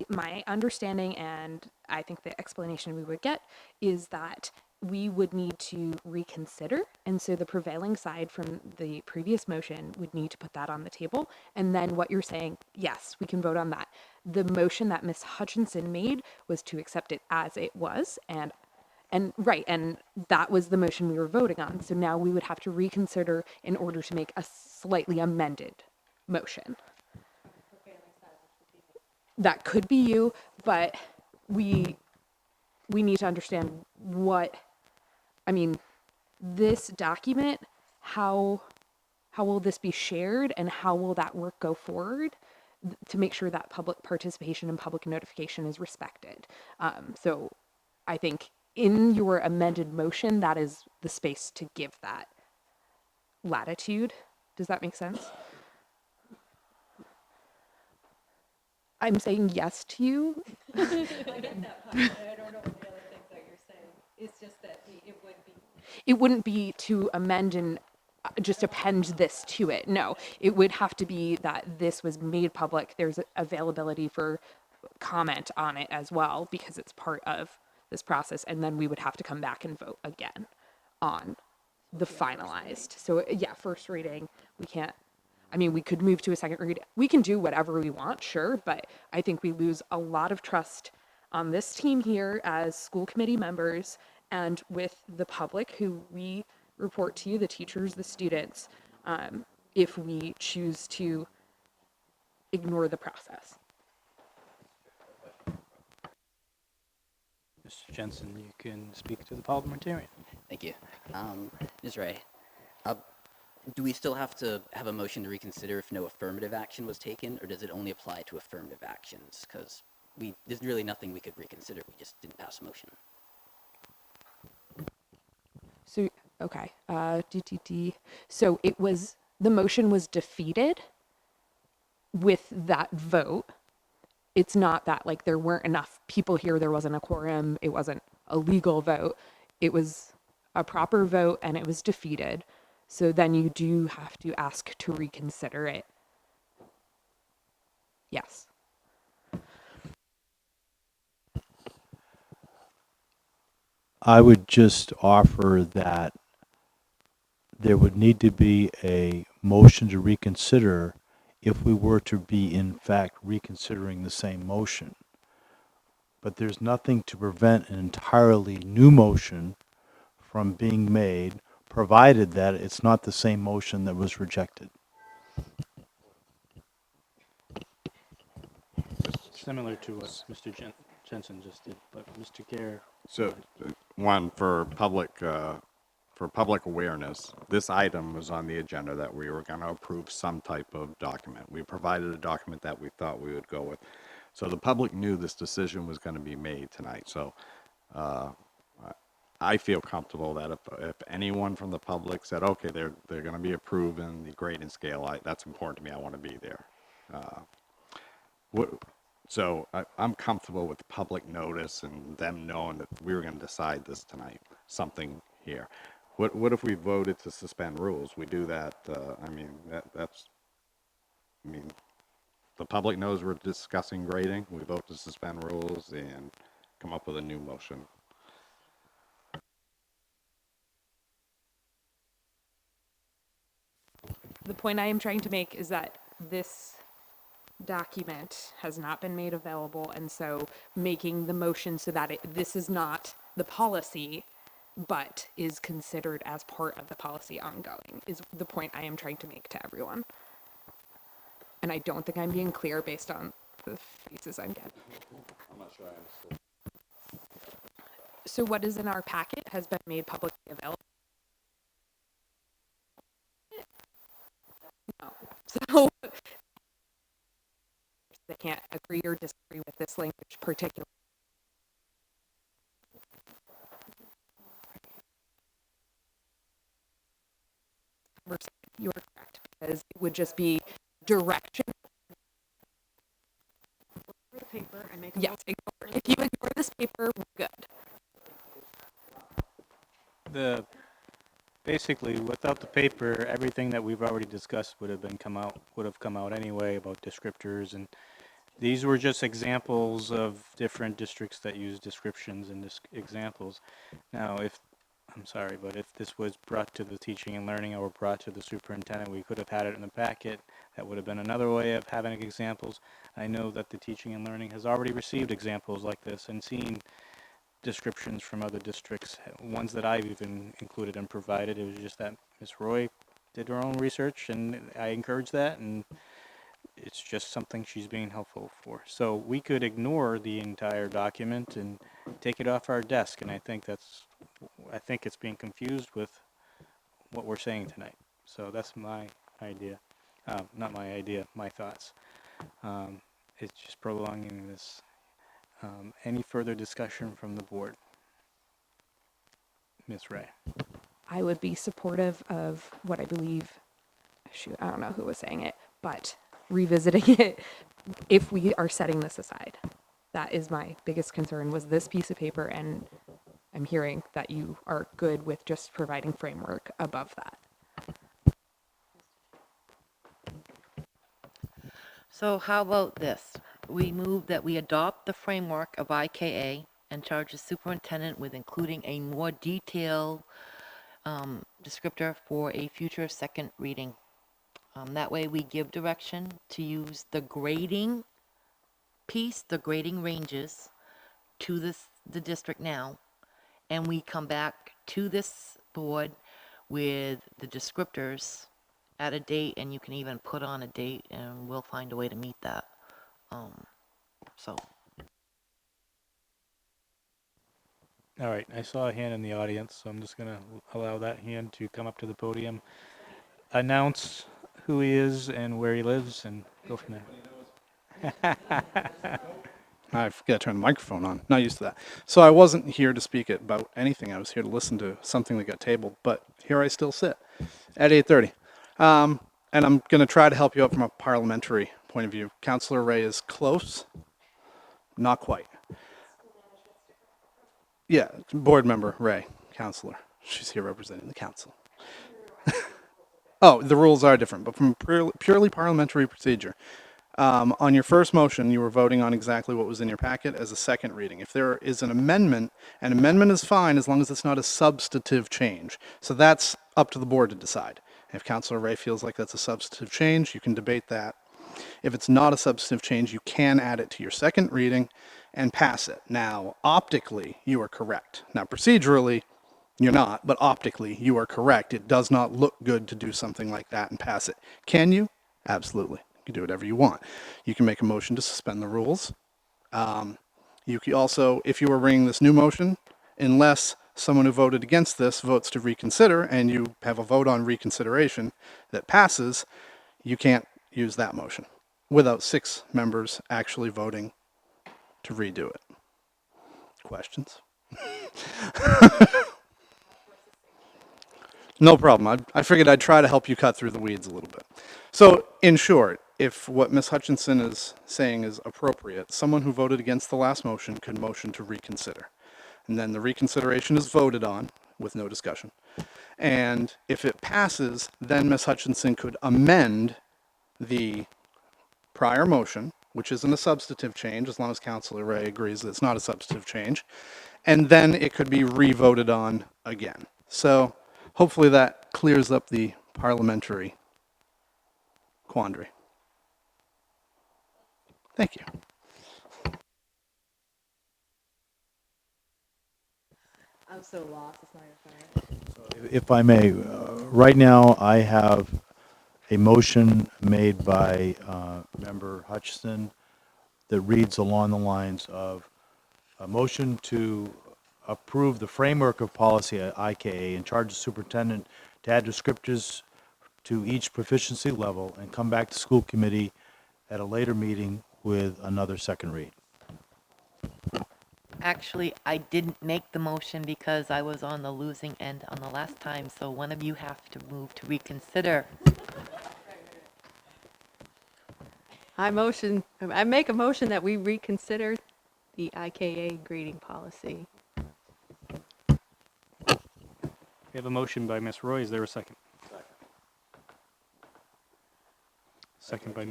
my understanding and I think the explanation we would get is that we would need to reconsider. And so the prevailing side from the previous motion would need to put that on the table. And then what you're saying, yes, we can vote on that. The motion that Ms. Hutchinson made was to accept it as it was. And right, and that was the motion we were voting on. So now we would have to reconsider in order to make a slightly amended motion. That could be you, but we need to understand what, I mean, this document, how will this be shared and how will that work go forward to make sure that public participation and public notification is respected. So I think in your amended motion, that is the space to give that latitude. Does that make sense? I'm saying yes to you. I get that part. I don't know what the other things that you're saying. It's just that It wouldn't be to amend and just append this to it. No, it would have to be that this was made public. There's availability for comment on it as well because it's part of this process. And then we would have to come back and vote again on the finalized. So yeah, first reading, we can't, I mean, we could move to a second read. We can do whatever we want, sure, but I think we lose a lot of trust on this team here as school committee members and with the public who we report to, the teachers, the students, if we choose to ignore the process. Mr. Jensen, you can speak to the parliamentarian. Thank you. Ms. Ray, do we still have to have a motion to reconsider if no affirmative action was taken, or does it only apply to affirmative actions? Because there's really nothing we could reconsider. We just didn't pass a motion. So, okay, so the motion was defeated with that vote. It's not that like there weren't enough people here, there wasn't a quorum, it wasn't a legal vote. It was a proper vote and it was defeated. So then you do have to ask to reconsider it. Yes. I would just offer that there would need to be a motion to reconsider if we were to be in fact reconsidering the same motion. But there's nothing to prevent an entirely new motion from being made, provided that it's not the same motion that was rejected. Similar to what Mr. Jensen just did, but Mr. Gare. So, one, for public awareness, this item was on the agenda that we were going to approve some type of document. We provided a document that we thought we would go with. So the public knew this decision was going to be made tonight. So I feel comfortable that if anyone from the public said, okay, they're going to be approving the grading scale, that's important to me. I want to be there. So I'm comfortable with the public notice and them knowing that we were going to decide this tonight, something here. What if we voted to suspend rules? We do that, the public knows we're discussing grading. We vote to suspend rules and come up with a new motion. The point I am trying to make is that this document has not been made available, and so making the motion so that this is not the policy, but is considered as part of the policy ongoing is the point I am trying to make to everyone. And I don't think I'm being clear based on the faces I'm getting. I'm not sure I understood. So what is in our packet has been made publicly available. No. So they can't agree or disagree with this language particularly. You're correct, because it would just be direction. The paper and make a Yes, if you ignore this paper, we're good. Basically, without the paper, everything that we've already discussed would have come out anyway about descriptors, and these were just examples of different districts that use descriptions and examples. Now, I'm sorry, but if this was brought to the teaching and learning or brought to the superintendent, we could have had it in the packet. That would have been another way of having examples. I know that the teaching and learning has already received examples like this and seen descriptions from other districts, ones that I've even included and provided. It was just that Ms. Roy did her own research, and I encourage that, and it's just something she's being helpful for. So we could ignore the entire document and take it off our desk, and I think it's being confused with what we're saying tonight. So that's my idea. Not my idea, my thoughts. It's just prolonging this. Any further discussion from the board? Ms. Ray. I would be supportive of what I believe, I don't know who was saying it, but revisiting it if we are setting this aside. That is my biggest concern, was this piece of paper, and I'm hearing that you are good with just providing framework above that. So how about this? We move that we adopt the framework of IKA and charge the superintendent with including a more detailed descriptor for a future second reading. That way we give direction to use the grading piece, the grading ranges to the district now, and we come back to this board with the descriptors at a date, and you can even put on a date and we'll find a way to meet that. So. All right, I saw a hand in the audience, so I'm just going to allow that hand to come up to the podium, announce who he is and where he lives, and go from there. I forgot to turn the microphone on. Not used to that. So I wasn't here to speak about anything. I was here to listen to something that got tabled, but here I still sit at 8:30. And I'm going to try to help you out from a parliamentary point of view. Councillor Ray is close, not quite. Yeah, board member Ray, councillor. She's here representing the council. Oh, the rules are different, but from purely parliamentary procedure. On your first motion, you were voting on exactly what was in your packet as a second reading. If there is an amendment is fine as long as it's not a substantive change. So that's up to the board to decide. If Councillor Ray feels like that's a substantive change, you can debate that. If it's not a substantive change, you can add it to your second reading and pass it. Now, optically, you are correct. Now, procedurally, you're not, but optically, you are correct. It does not look good to do something like that and pass it. Can you? Absolutely. You can do whatever you want. You can make a motion to suspend the rules. You can also, if you are bringing this new motion, unless someone who voted against this votes to reconsider and you have a vote on reconsideration that passes, you can't use that motion without 6 members actually voting to redo it. Questions? No problem. I figured I'd try to help you cut through the weeds a little bit. So, in short, if what Ms. Hutchinson is saying is appropriate, someone who voted against the last motion could motion to reconsider. And then the reconsideration is voted on with no discussion. And if it passes, then Ms. Hutchinson could amend the prior motion, which isn't a substantive change, as long as Councillor Ray agrees that it's not a substantive change, and then it could be re-voted on again. So hopefully that clears up the parliamentary quandary. Thank you. I'm so lost, it's not even funny. If I may, right now I have a motion made by Member Hutchison that reads along the lines of a motion to approve the framework of policy at IKA and charge the superintendent to add descriptors to each proficiency level and come back to school committee at a later meeting with another second read. Actually, I didn't make the motion because I was on the losing end on the last time, so one of you have to move to reconsider. I make a motion that we reconsider the IKA grading policy. We have a motion by Ms. Roy. Is there a second? Second by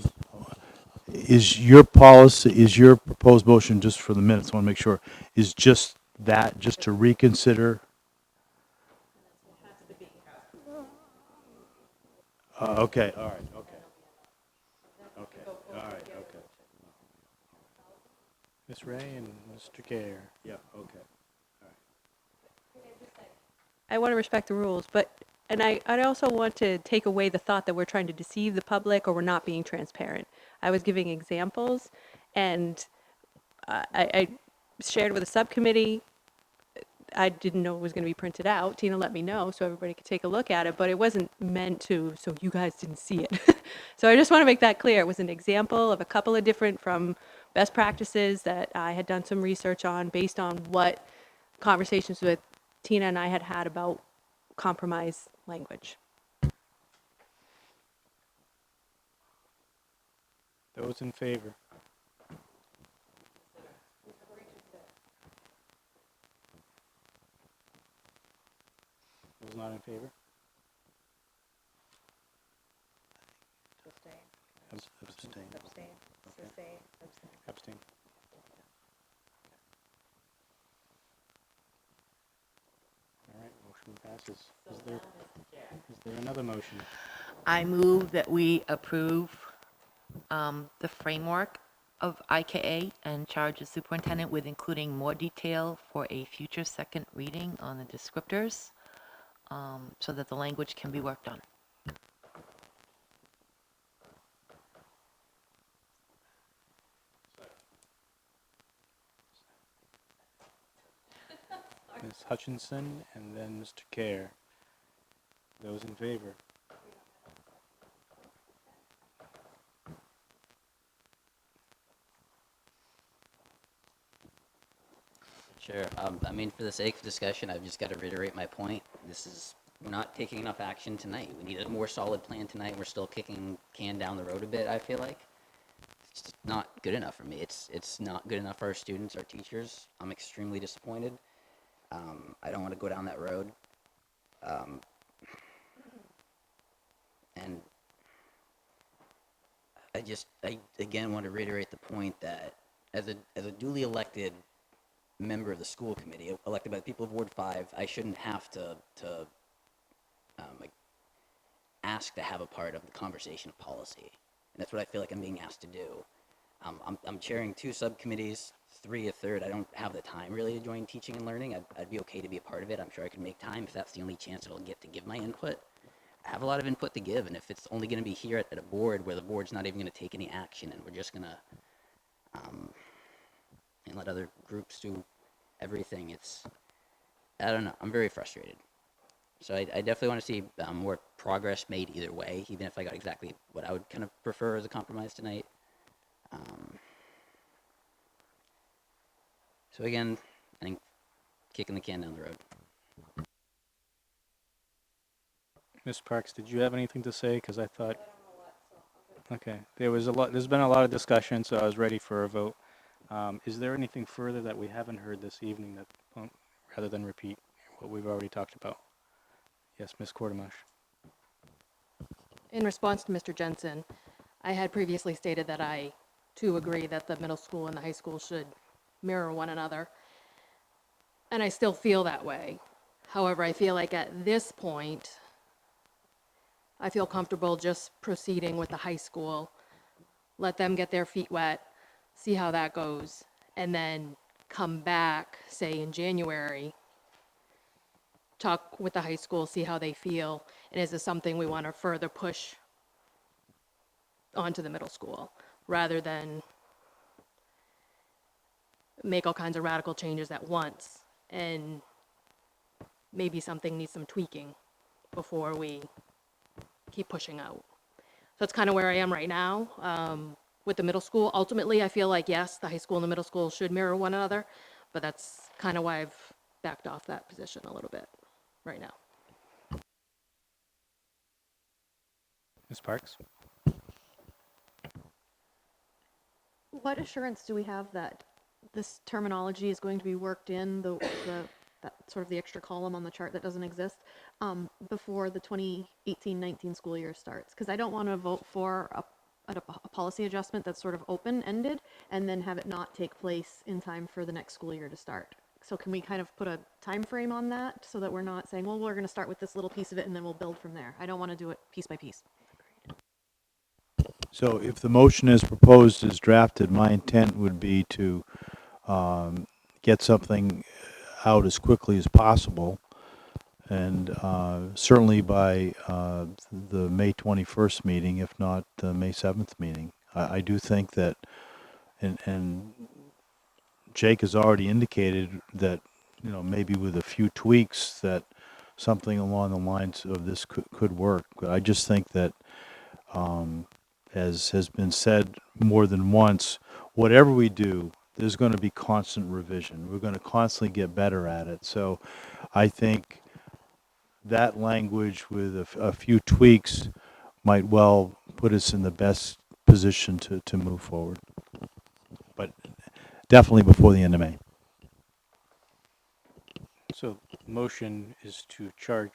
Is your policy, is your proposed motion, just for the minutes, I want to make sure, is just that, just to reconsider? Okay, all right, okay. Okay, all right, okay. Ms. Ray and Mr. Care. Yeah, okay. I want to respect the rules, but, and I also want to take away the thought that we're trying to deceive the public or we're not being transparent. I was giving examples, and I shared with a subcommittee. I didn't know it was going to be printed out. Tina let me know so everybody could take a look at it, but it wasn't meant to, so you guys didn't see it. So I just want to make that clear. It was an example of a couple of different from best practices that I had done some research on based on what conversations with Tina and I had had about compromise language. Those in favor? Those not in favor? Abstain. Abstain. All right, motion passes. Is there another motion? I move that we approve the framework of IKA and charge the superintendent with including more detail for a future second reading on the descriptors, so that the language can be worked on. Ms. Hutchinson and then Mr. Care. Those in favor? Sure. I mean, for the sake of discussion, I've just got to reiterate my point. This is we're not taking enough action tonight. We need a more solid plan tonight. We're still kicking can down the road a bit, I feel like. It's just not good enough for me. It's not good enough for our students, our teachers. I'm extremely disappointed. I don't want to go down that road. And I again want to reiterate the point that as a duly elected member of the school committee, elected by the people of Ward 5, I shouldn't have to ask to have a part of the conversation of policy. And that's what I feel like I'm being asked to do. I'm chairing 2 subcommittees, 3 a third. I don't have the time really to join teaching and learning. I'd be okay to be a part of it. I'm sure I can make time if that's the only chance I'll get to give my input. I have a lot of input to give, and if it's only going to be here at a board where the board's not even going to take any action and we're just going to and let other groups do everything, I don't know. I'm very frustrated. So I definitely want to see more progress made either way, even if I got exactly what I would kind of prefer as a compromise tonight. So again, I think kicking the can down the road. Ms. Parks, did you have anything to say? Because I thought. Okay, there's been a lot of discussion, so I was ready for a vote. Is there anything further that we haven't heard this evening that, rather than repeat what we've already talked about? Yes, Ms. Quartermash. In response to Mr. Jensen, I had previously stated that I, too, agree that the middle school and the high school should mirror one another. And I still feel that way. However, I feel like at this point, I feel comfortable just proceeding with the high school. Let them get their feet wet. see how that goes, and then come back, say in January, talk with the high school, see how they feel, and is this something we want to further push onto the middle school, rather than make all kinds of radical changes at once, and maybe something needs some tweaking before we keep pushing out. So that's kind of where I am right now. With the middle school, ultimately, I feel like, yes, the high school and the middle school should mirror one another, but that's kind of why I've backed off that position a little bit right now. Ms. Parks? What assurance do we have that this terminology is going to be worked in that sort of the extra column on the chart that doesn't exist before the 2018-19 school year starts? Because I don't want to vote for a policy adjustment that's sort of open-ended and then have it not take place in time for the next school year to start. So can we kind of put a time frame on that so that we're not saying, well, we're going to start with this little piece of it and then we'll build from there? I don't want to do it piece by piece. So if the motion as proposed is drafted, my intent would be to get something out as quickly as possible, and certainly by the May 21st meeting, if not the May 7th meeting. I do think that, and Jake has already indicated that, you know, maybe with a few tweaks that something along the lines of this could work. But I just think that, as has been said more than once, whatever we do, there's going to be constant revision. We're going to constantly get better at it. So I think that language with a few tweaks might well put us in the best position to move forward. But definitely before the end of May. So motion is to charge,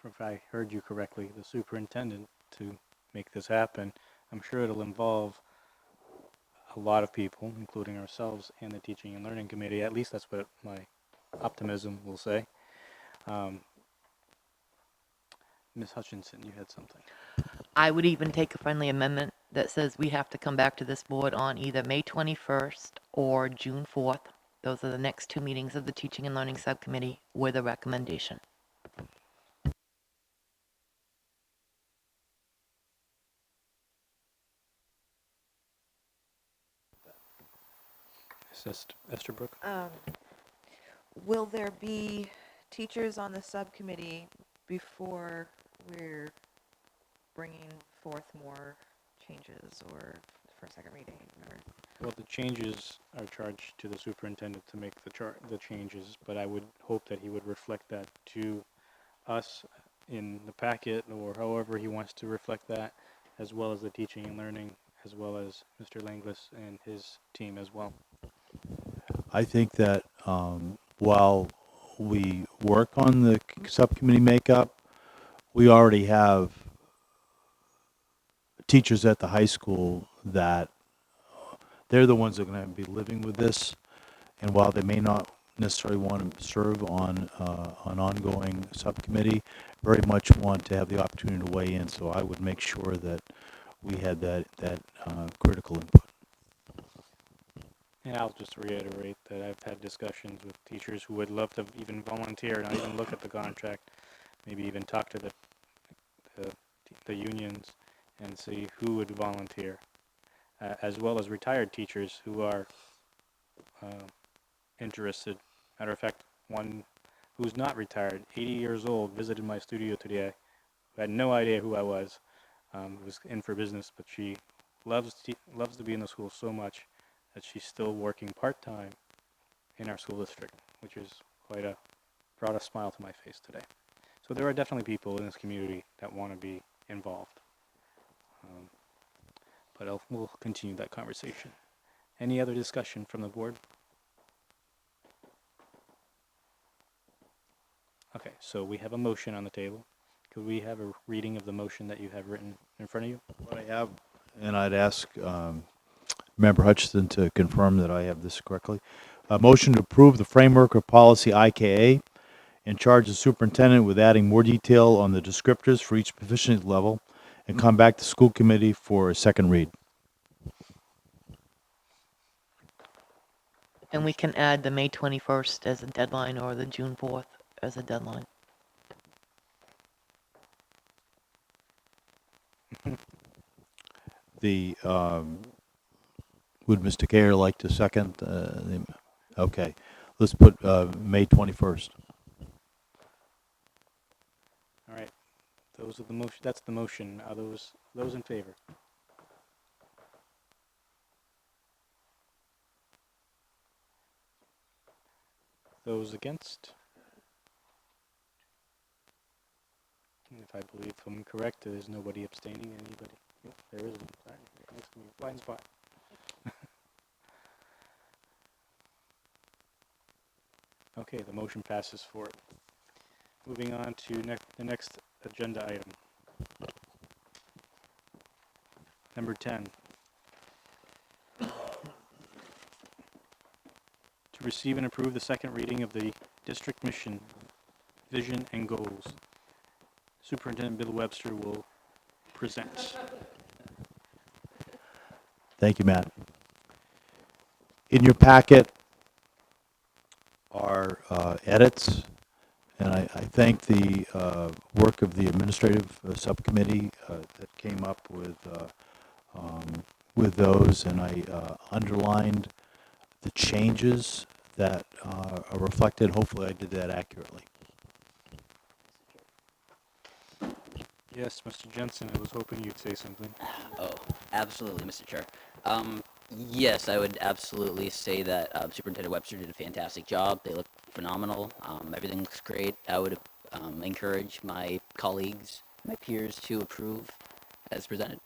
if I heard you correctly, the superintendent to make this happen. I'm sure it'll involve a lot of people, including ourselves and the Teaching and Learning Committee. At least that's what my optimism will say. Ms. Hutchinson, you had something. I would even take a friendly amendment that says we have to come back to this board on either May 21st or June 4th. Those are the next two meetings of the Teaching and Learning Subcommittee with a recommendation. Estabrook? Will there be teachers on the subcommittee before we're bringing forth more changes or for second reading? Or Well, the changes are charged to the superintendent to make the changes, but I would hope that he would reflect that to us in the packet, or however he wants to reflect that, as well as the Teaching and Learning, as well as Mr. Langlis and his team as well. I think that while we work on the subcommittee makeup, we already have teachers at the high school that they're the ones that are going to be living with this, and while they may not necessarily want to serve on an ongoing subcommittee, very much want to have the opportunity to weigh in. So I would make sure that we had that critical input. And I'll just reiterate that I've had discussions with teachers who would love to even volunteer, not even look at the contract, maybe even talk to the unions and see who would volunteer, as well as retired teachers who are interested. Matter of fact, one who's not retired, 80 years old, visited my studio today, who had no idea who I was, was in for business, but she loves to be in the school so much that she's still working part-time in our school district, which is brought a smile to my face today. So there are definitely people in this community that want to be involved. But we'll continue that conversation. Any other discussion from the board? Okay, so we have a motion on the table. Could we have a reading of the motion that you have written in front of you? What I have, and I'd ask Member Hutchinson to confirm that I have this correctly. A motion to approve the framework of policy IKA and charge the superintendent with adding more detail on the descriptors for each proficiency level and come back to school committee for a second read. And we can add the May 21st as a deadline or the June 4th as a deadline. The, would Mr. Gare like to second? Okay, let's put May 21st. All right. Those are the motion. That's the motion. Are those in favor? Those against? And if I believe I'm correct, there's nobody abstaining. Anybody? Yep, there isn't. Sorry. Makes me blind spot. Okay, the motion passes for it. Moving on to the next agenda item. Number 10. To receive and approve the second reading of the district mission, vision, and goals. Superintendent Bill Webster will present. Thank you, Matt. In your packet are edits, and I thank the work of the administrative subcommittee that came up with those, and I underlined the changes that are reflected. Hopefully I did that accurately. Yes, Mr. Jensen, I was hoping you'd say something. Oh, absolutely, Mr. Chair. Yes, I would absolutely say that Superintendent Webster did a fantastic job. They look phenomenal. Everything looks great. I would encourage my colleagues, my peers to approve as presented.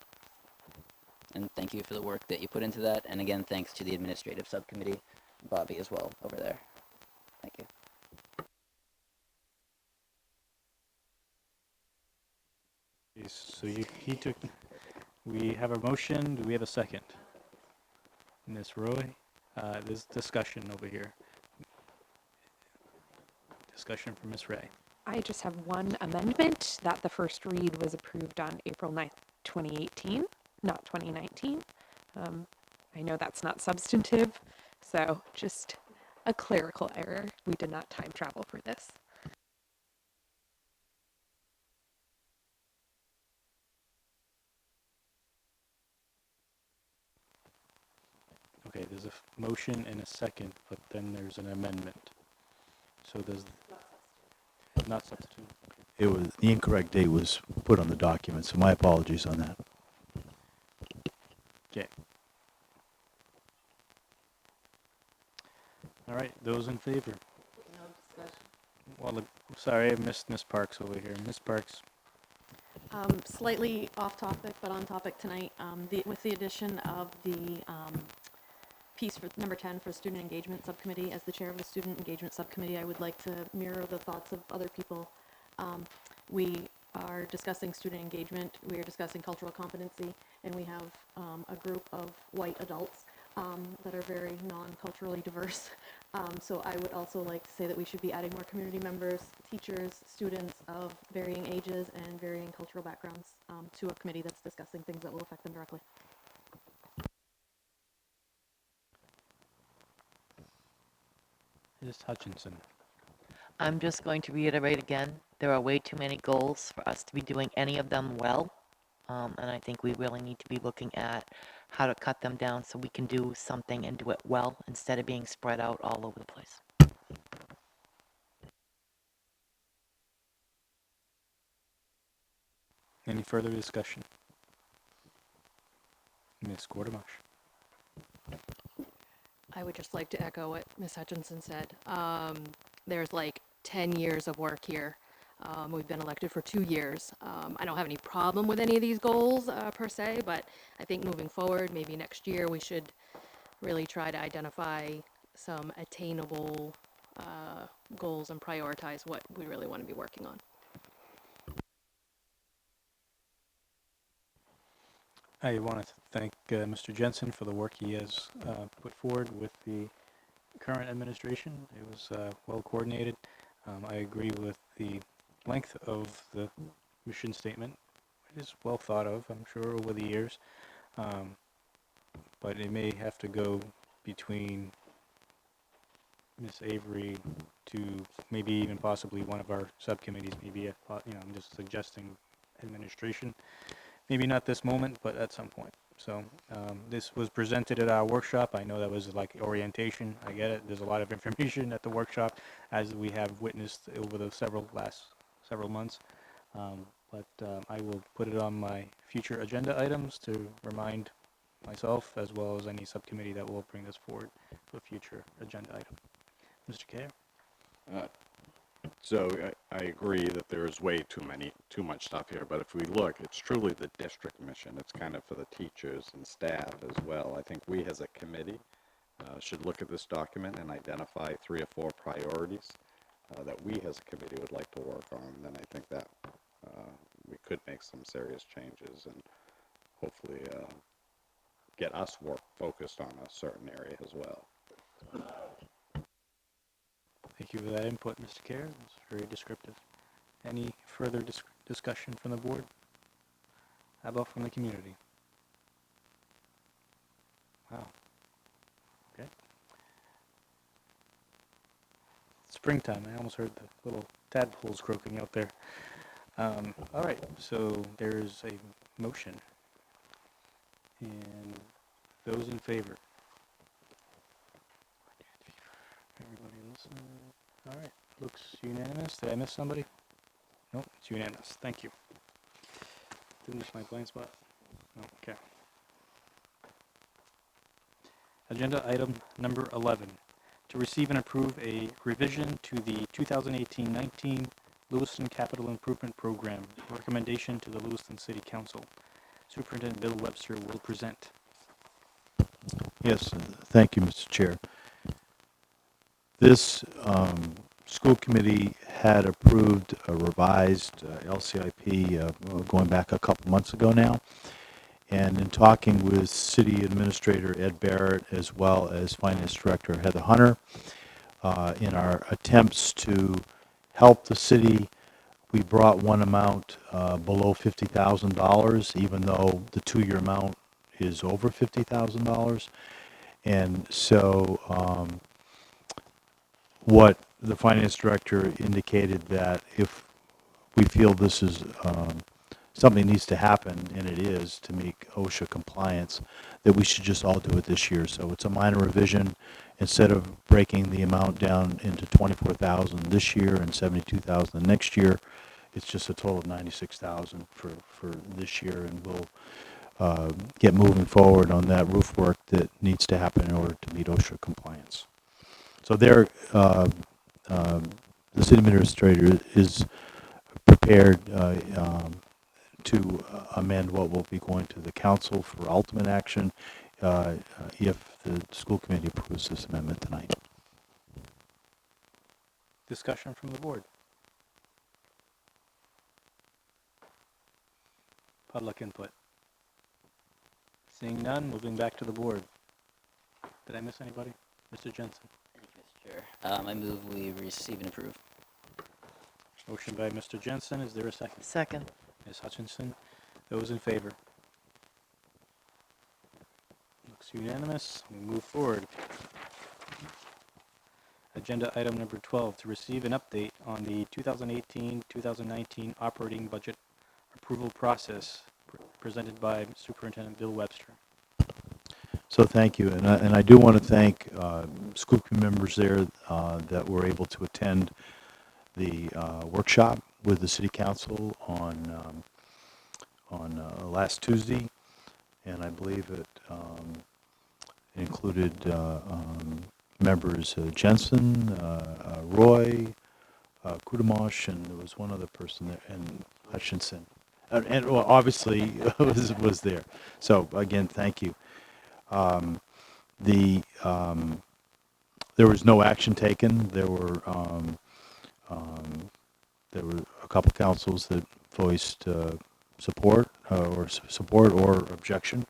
And thank you for the work that you put into that. And again, thanks to the administrative subcommittee, Bobby as well over there. Thank you. So we have a motion. Do we have a second? Ms. Roy, there's discussion over here. Discussion from Ms. Ray. I just have one amendment that the first read was approved on April 9th, 2018, not 2019. I know that's not substantive, so just a clerical error. We did not time travel for this. Okay, there's a motion and a second, but then there's an amendment. So there's not substitute. It was, the incorrect date was put on the document, so my apologies on that. Okay. All right, those in favor? No discussion. Well, sorry, I missed Ms. Parks over here. Ms. Parks. Slightly off topic, but on topic tonight, with the addition of the piece for number 10 for Student Engagement Subcommittee. As the chair of the Student Engagement Subcommittee, I would like to mirror the thoughts of other people. We are discussing student engagement, we are discussing cultural competency, and we have a group of white adults that are very non-culturally diverse. So I would also like to say that we should be adding more community members, teachers, students of varying ages and varying cultural backgrounds to a committee that's discussing things that will affect them directly. Ms. Hutchinson. I'm just going to reiterate again, there are way too many goals for us to be doing any of them well. And I think we really need to be looking at how to cut them down so we can do something and do it well instead of being spread out all over the place. Any further discussion? Ms. Gordemosh. I would just like to echo what Ms. Hutchinson said. There's like 10 years of work here. We've been elected for 2 years. I don't have any problem with any of these goals per se, but I think moving forward, maybe next year, we should really try to identify some attainable goals and prioritize what we really want to be working on. I want to thank Mr. Jensen for the work he has put forward with the current administration. It was well coordinated. I agree with the length of the mission statement. It is well thought of, I'm sure, over the years. But it may have to go between Ms. Avery to maybe even possibly one of our subcommittees, maybe, I'm just suggesting administration. Maybe not this moment, but at some point. So this was presented at our workshop. I know that was like orientation. I get it. There's a lot of information at the workshop, as we have witnessed over the last several months. I will put it on my future agenda items to remind myself, as well as any subcommittee that will bring this forward to a future agenda item. Mr. Kerr? So I agree that there's way too much stuff here, but if we look, it's truly the district mission. It's kind of for the teachers and staff as well. I think we as a committee should look at this document and identify 3 or 4 priorities that we as a committee would like to work on. Then I think that we could make some serious changes and hopefully get us focused on a certain area as well. Thank you for that input, Mr. Kerr. It's very descriptive. Any further discussion from the board? How about from the community? Wow. Okay. Springtime. I almost heard the little tadpoles croaking out there. All right. So there's a motion. And those in favor? Everybody listen. All right. Looks unanimous. Did I miss somebody? Nope. It's unanimous. Thank you. Didn't miss my blind spot? No. Okay. Agenda item number 11. To receive and approve a revision to the 2018-19 Lewiston Capital Improvement Program. Recommendation to the Lewiston City Council. Superintendent Bill Webster will present. Yes, thank you, Mr. Chair. This school committee had approved a revised LCIP going back a couple months ago now. And in talking with City Administrator Ed Barrett as well as Finance Director Heather Hunter, in our attempts to help the city, we brought one amount below $50,000, even though the 2-year amount is over $50,000. And so what the finance director indicated that if we feel this is something needs to happen, and it is, to meet OSHA compliance, that we should just all do it this year. So it's a minor revision. Instead of breaking the amount down into $24,000 this year and $72,000 next year, it's just a total of $96,000 for this year, and we'll get moving forward on that roof work that needs to happen in order to meet OSHA compliance. So there, the city administrator is prepared to amend what will be going to the council for ultimate action if the school committee approves this amendment tonight. Discussion from the board. Public input. Seeing none, moving back to the board. Did I miss anybody? Mr. Jensen. Thank you, Mr. Chair. I move we receive and approve. Motion by Mr. Jensen. Is there a second? Second. Ms. Hutchinson. Those in favor? Looks unanimous. We move forward. Agenda item number 12, to receive an update on the 2018-2019 operating budget approval process, presented by Superintendent Bill Webster. So thank you, and I do want to thank school committee members there that were able to attend the workshop with the City Council on last Tuesday, and I believe it included members Jensen, Roy, Kudamosh, and there was one other person there, and Hutchinson, and well, obviously was there. So again, thank you. There was no action taken. There were a couple councils that voiced support or objection.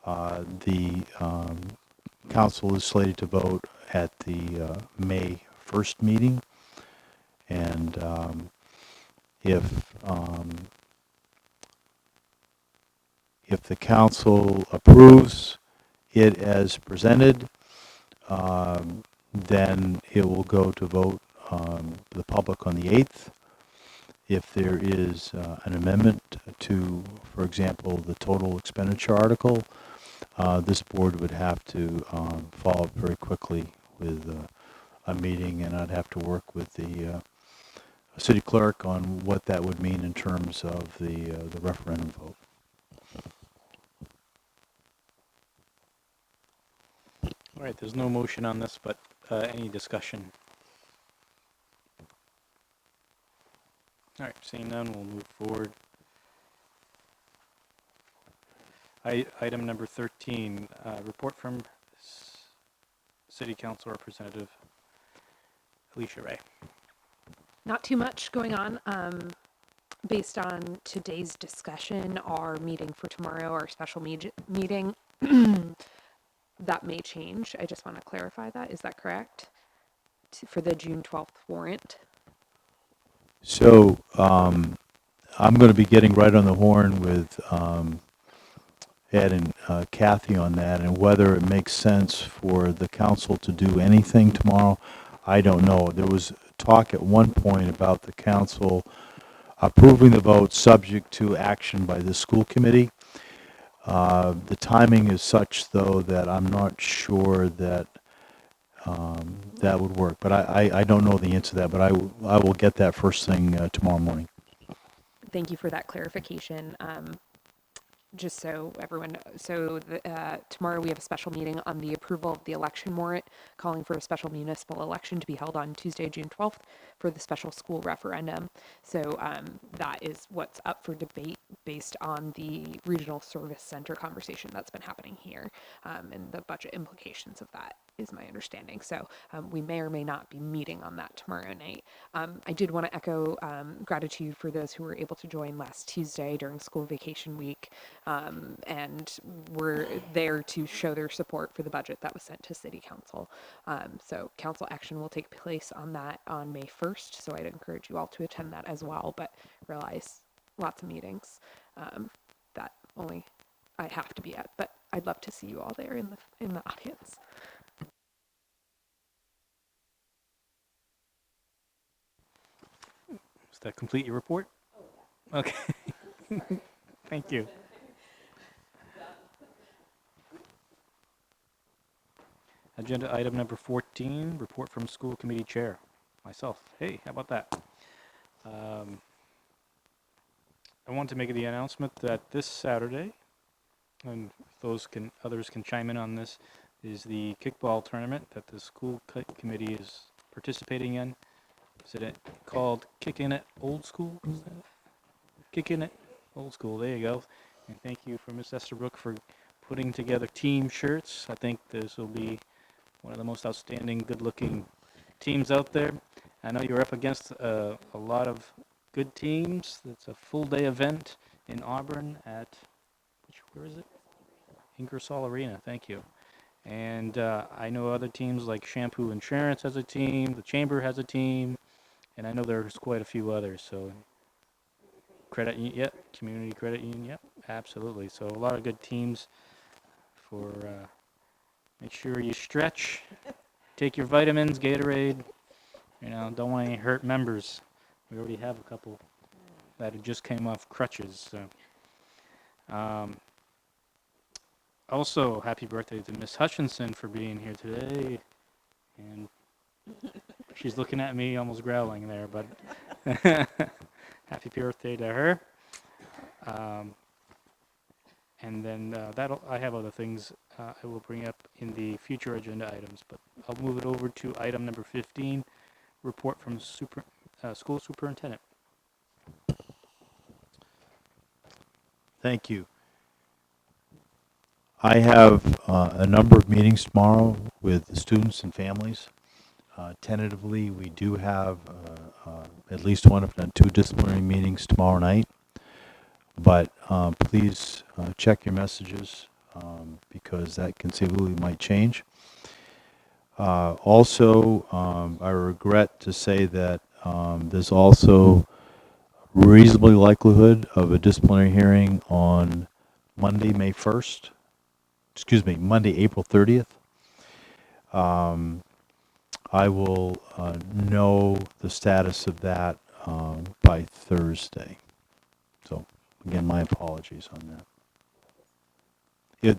The council is slated to vote at the May 1st meeting, and if the council approves it as presented, Then it will go to vote the public on the 8th. If there is an amendment to, for example, the total expenditure article, this board would have to follow up very quickly with a meeting, and I'd have to work with the city clerk on what that would mean in terms of the referendum vote. All right, there's no motion on this, but any discussion? All right, seeing none, we'll move forward. Item number 13, report from City Council Representative Alicia Ray. Not too much going on. Based on today's discussion, our meeting for tomorrow, our special meeting, that may change. I just want to clarify that. Is that correct? For the June 12th warrant? So I'm going to be getting right on the horn with Ed and Kathy on that, and whether it makes sense for the council to do anything tomorrow, I don't know. There was talk at one point about the council approving the vote subject to action by the school committee. The timing is such, though, that I'm not sure that that would work. But I don't know the answer to that, but I will get that first thing tomorrow morning. Thank you for that clarification. Just so everyone knows, so tomorrow we have a special meeting on the approval of the election warrant, calling for a special municipal election to be held on Tuesday, June 12th for the special school referendum. So that is what's up for debate based on the regional service center conversation that's been happening here, and the budget implications of that is my understanding. So we may or may not be meeting on that tomorrow night. I did want to echo gratitude for those who were able to join last Tuesday during school vacation week, and were there to show their support for the budget that was sent to City Council. So council action will take place on that on May 1st, so I'd encourage you all to attend that as well, but realize lots of meetings that only I have to be at, but I'd love to see you all there in the audience. Does that complete your report? Okay. Thank you. Agenda item number 14, report from school committee chair, myself. Hey, how about that? I want to make the announcement that this Saturday, and others can chime in on this, is the kickball tournament that the school committee is participating in. Is it called Kicking It Old School? Kicking It Old School, there you go. And thank you for Miss Estabrook for putting together team shirts. I think this will be one of the most outstanding, good-looking teams out there. I know you're up against a lot of good teams. It's a full-day event in Auburn at, where is it? Ingersoll Arena, thank you. And I know other teams like Shampoo Insurance has a team, the Chamber has a team, and I know there's quite a few others. So credit union, yep, community credit union, yep, absolutely. So a lot of good teams for, make sure you stretch, take your vitamins, Gatorade, don't want any hurt members. We already have a couple that just came off crutches. So. Also, happy birthday to Miss Hutchinson for being here today. And she's looking at me almost growling there, but happy birthday to her. And then I have other things I will bring up in the future agenda items, but I'll move it over to item number 15, report from school superintendent. Thank you. I have a number of meetings tomorrow with the students and families. Tentatively, we do have at least one, if not two, disciplinary meetings tomorrow night. But please check your messages because that conceivably might change. Also, I regret to say that there's also reasonably likelihood of a disciplinary hearing on Monday, April 30th. I will know the status of that by Thursday. So, again, my apologies on that.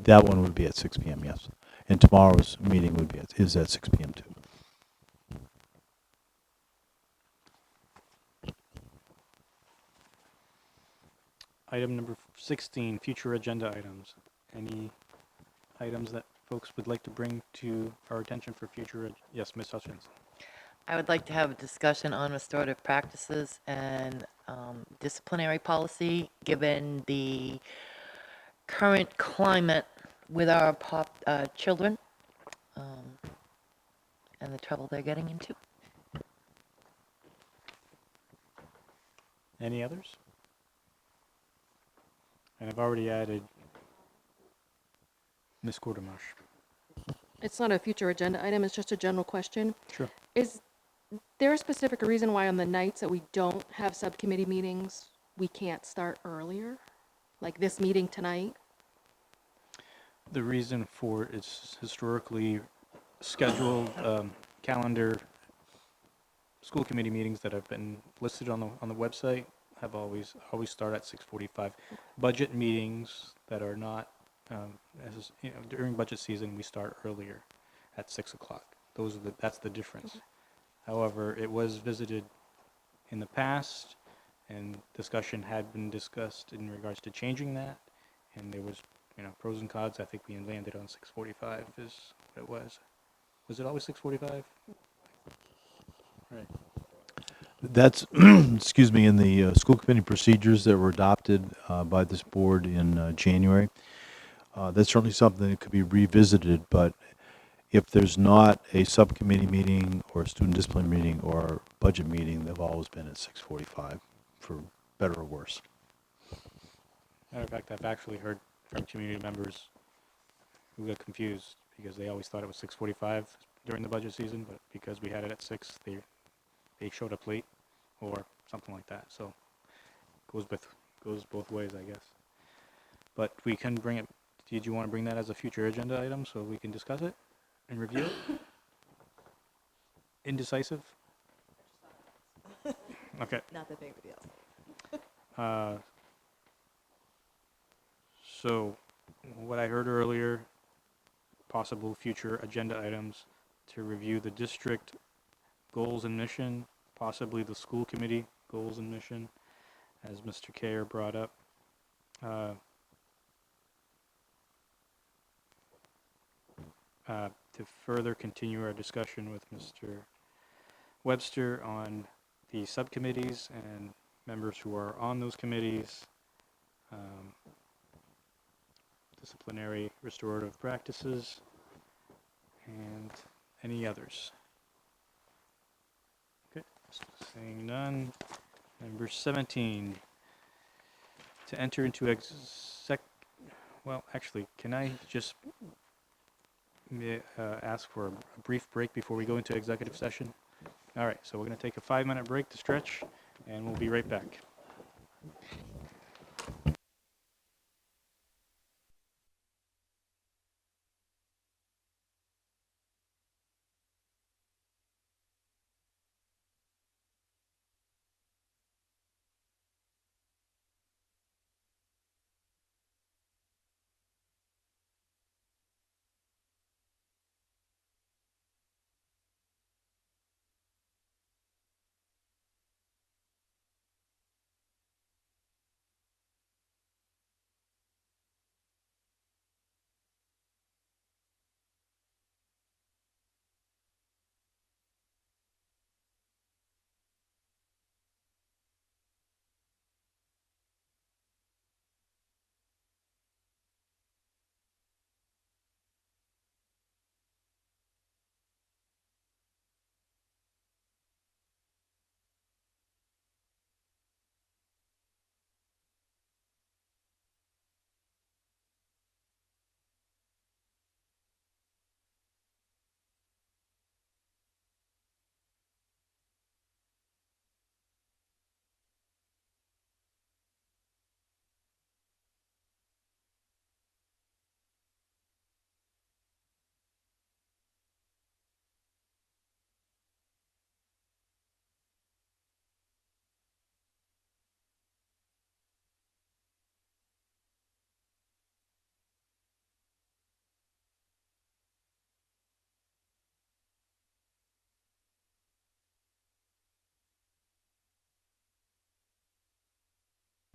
That one would be at 6 p.m., yes. And tomorrow's meeting would be is at 6 p.m. too. Item number 16, future agenda items. Any items that folks would like to bring to our attention for future? Yes, Ms. Hutchins. I would like to have a discussion on restorative practices and disciplinary policy, given the current climate with our children and the trouble they're getting into. Any others? And I've already added Ms. Quartermarsh. It's not a future agenda item, it's just a general question. Sure. Is there a specific reason why on the nights that we don't have subcommittee meetings, we can't start earlier? Like this meeting tonight? The reason for its historically scheduled calendar school committee meetings that have been listed on the website have always start at 6:45. Budget meetings that are not during budget season, we start earlier at 6 o'clock. That's the difference. However, it was visited in the past, and discussion had been discussed in regards to changing that, and there was pros and cons. I think we landed on 6:45 is what it was. Was it always 6:45? Right. That's, excuse me, in the school committee procedures that were adopted by this board in January. That's certainly something that could be revisited, but if there's not a subcommittee meeting or a student discipline meeting or budget meeting, they've always been at 6:45, for better or worse. Matter of fact, I've actually heard from community members who got confused because they always thought it was 6:45 during the budget season, but because we had it at 6, they showed up late or something like that. So goes both ways, I guess. But we can bring it. Did you want to bring that as a future agenda item so we can discuss it and review it? Indecisive? Okay. Not that big of a deal. So what I heard earlier, possible future agenda items to review the district goals and mission, possibly the school committee goals and mission, as Mr. Kayer brought up. To further continue our discussion with Mr. Webster on the subcommittees and members who are on those committees, disciplinary restorative practices, and any others. Okay, seeing none. Number 17, to enter into well, actually, can I just ask for a brief break before we go into executive session? All right, so we're going to take a 5-minute break to stretch, and we'll be right back.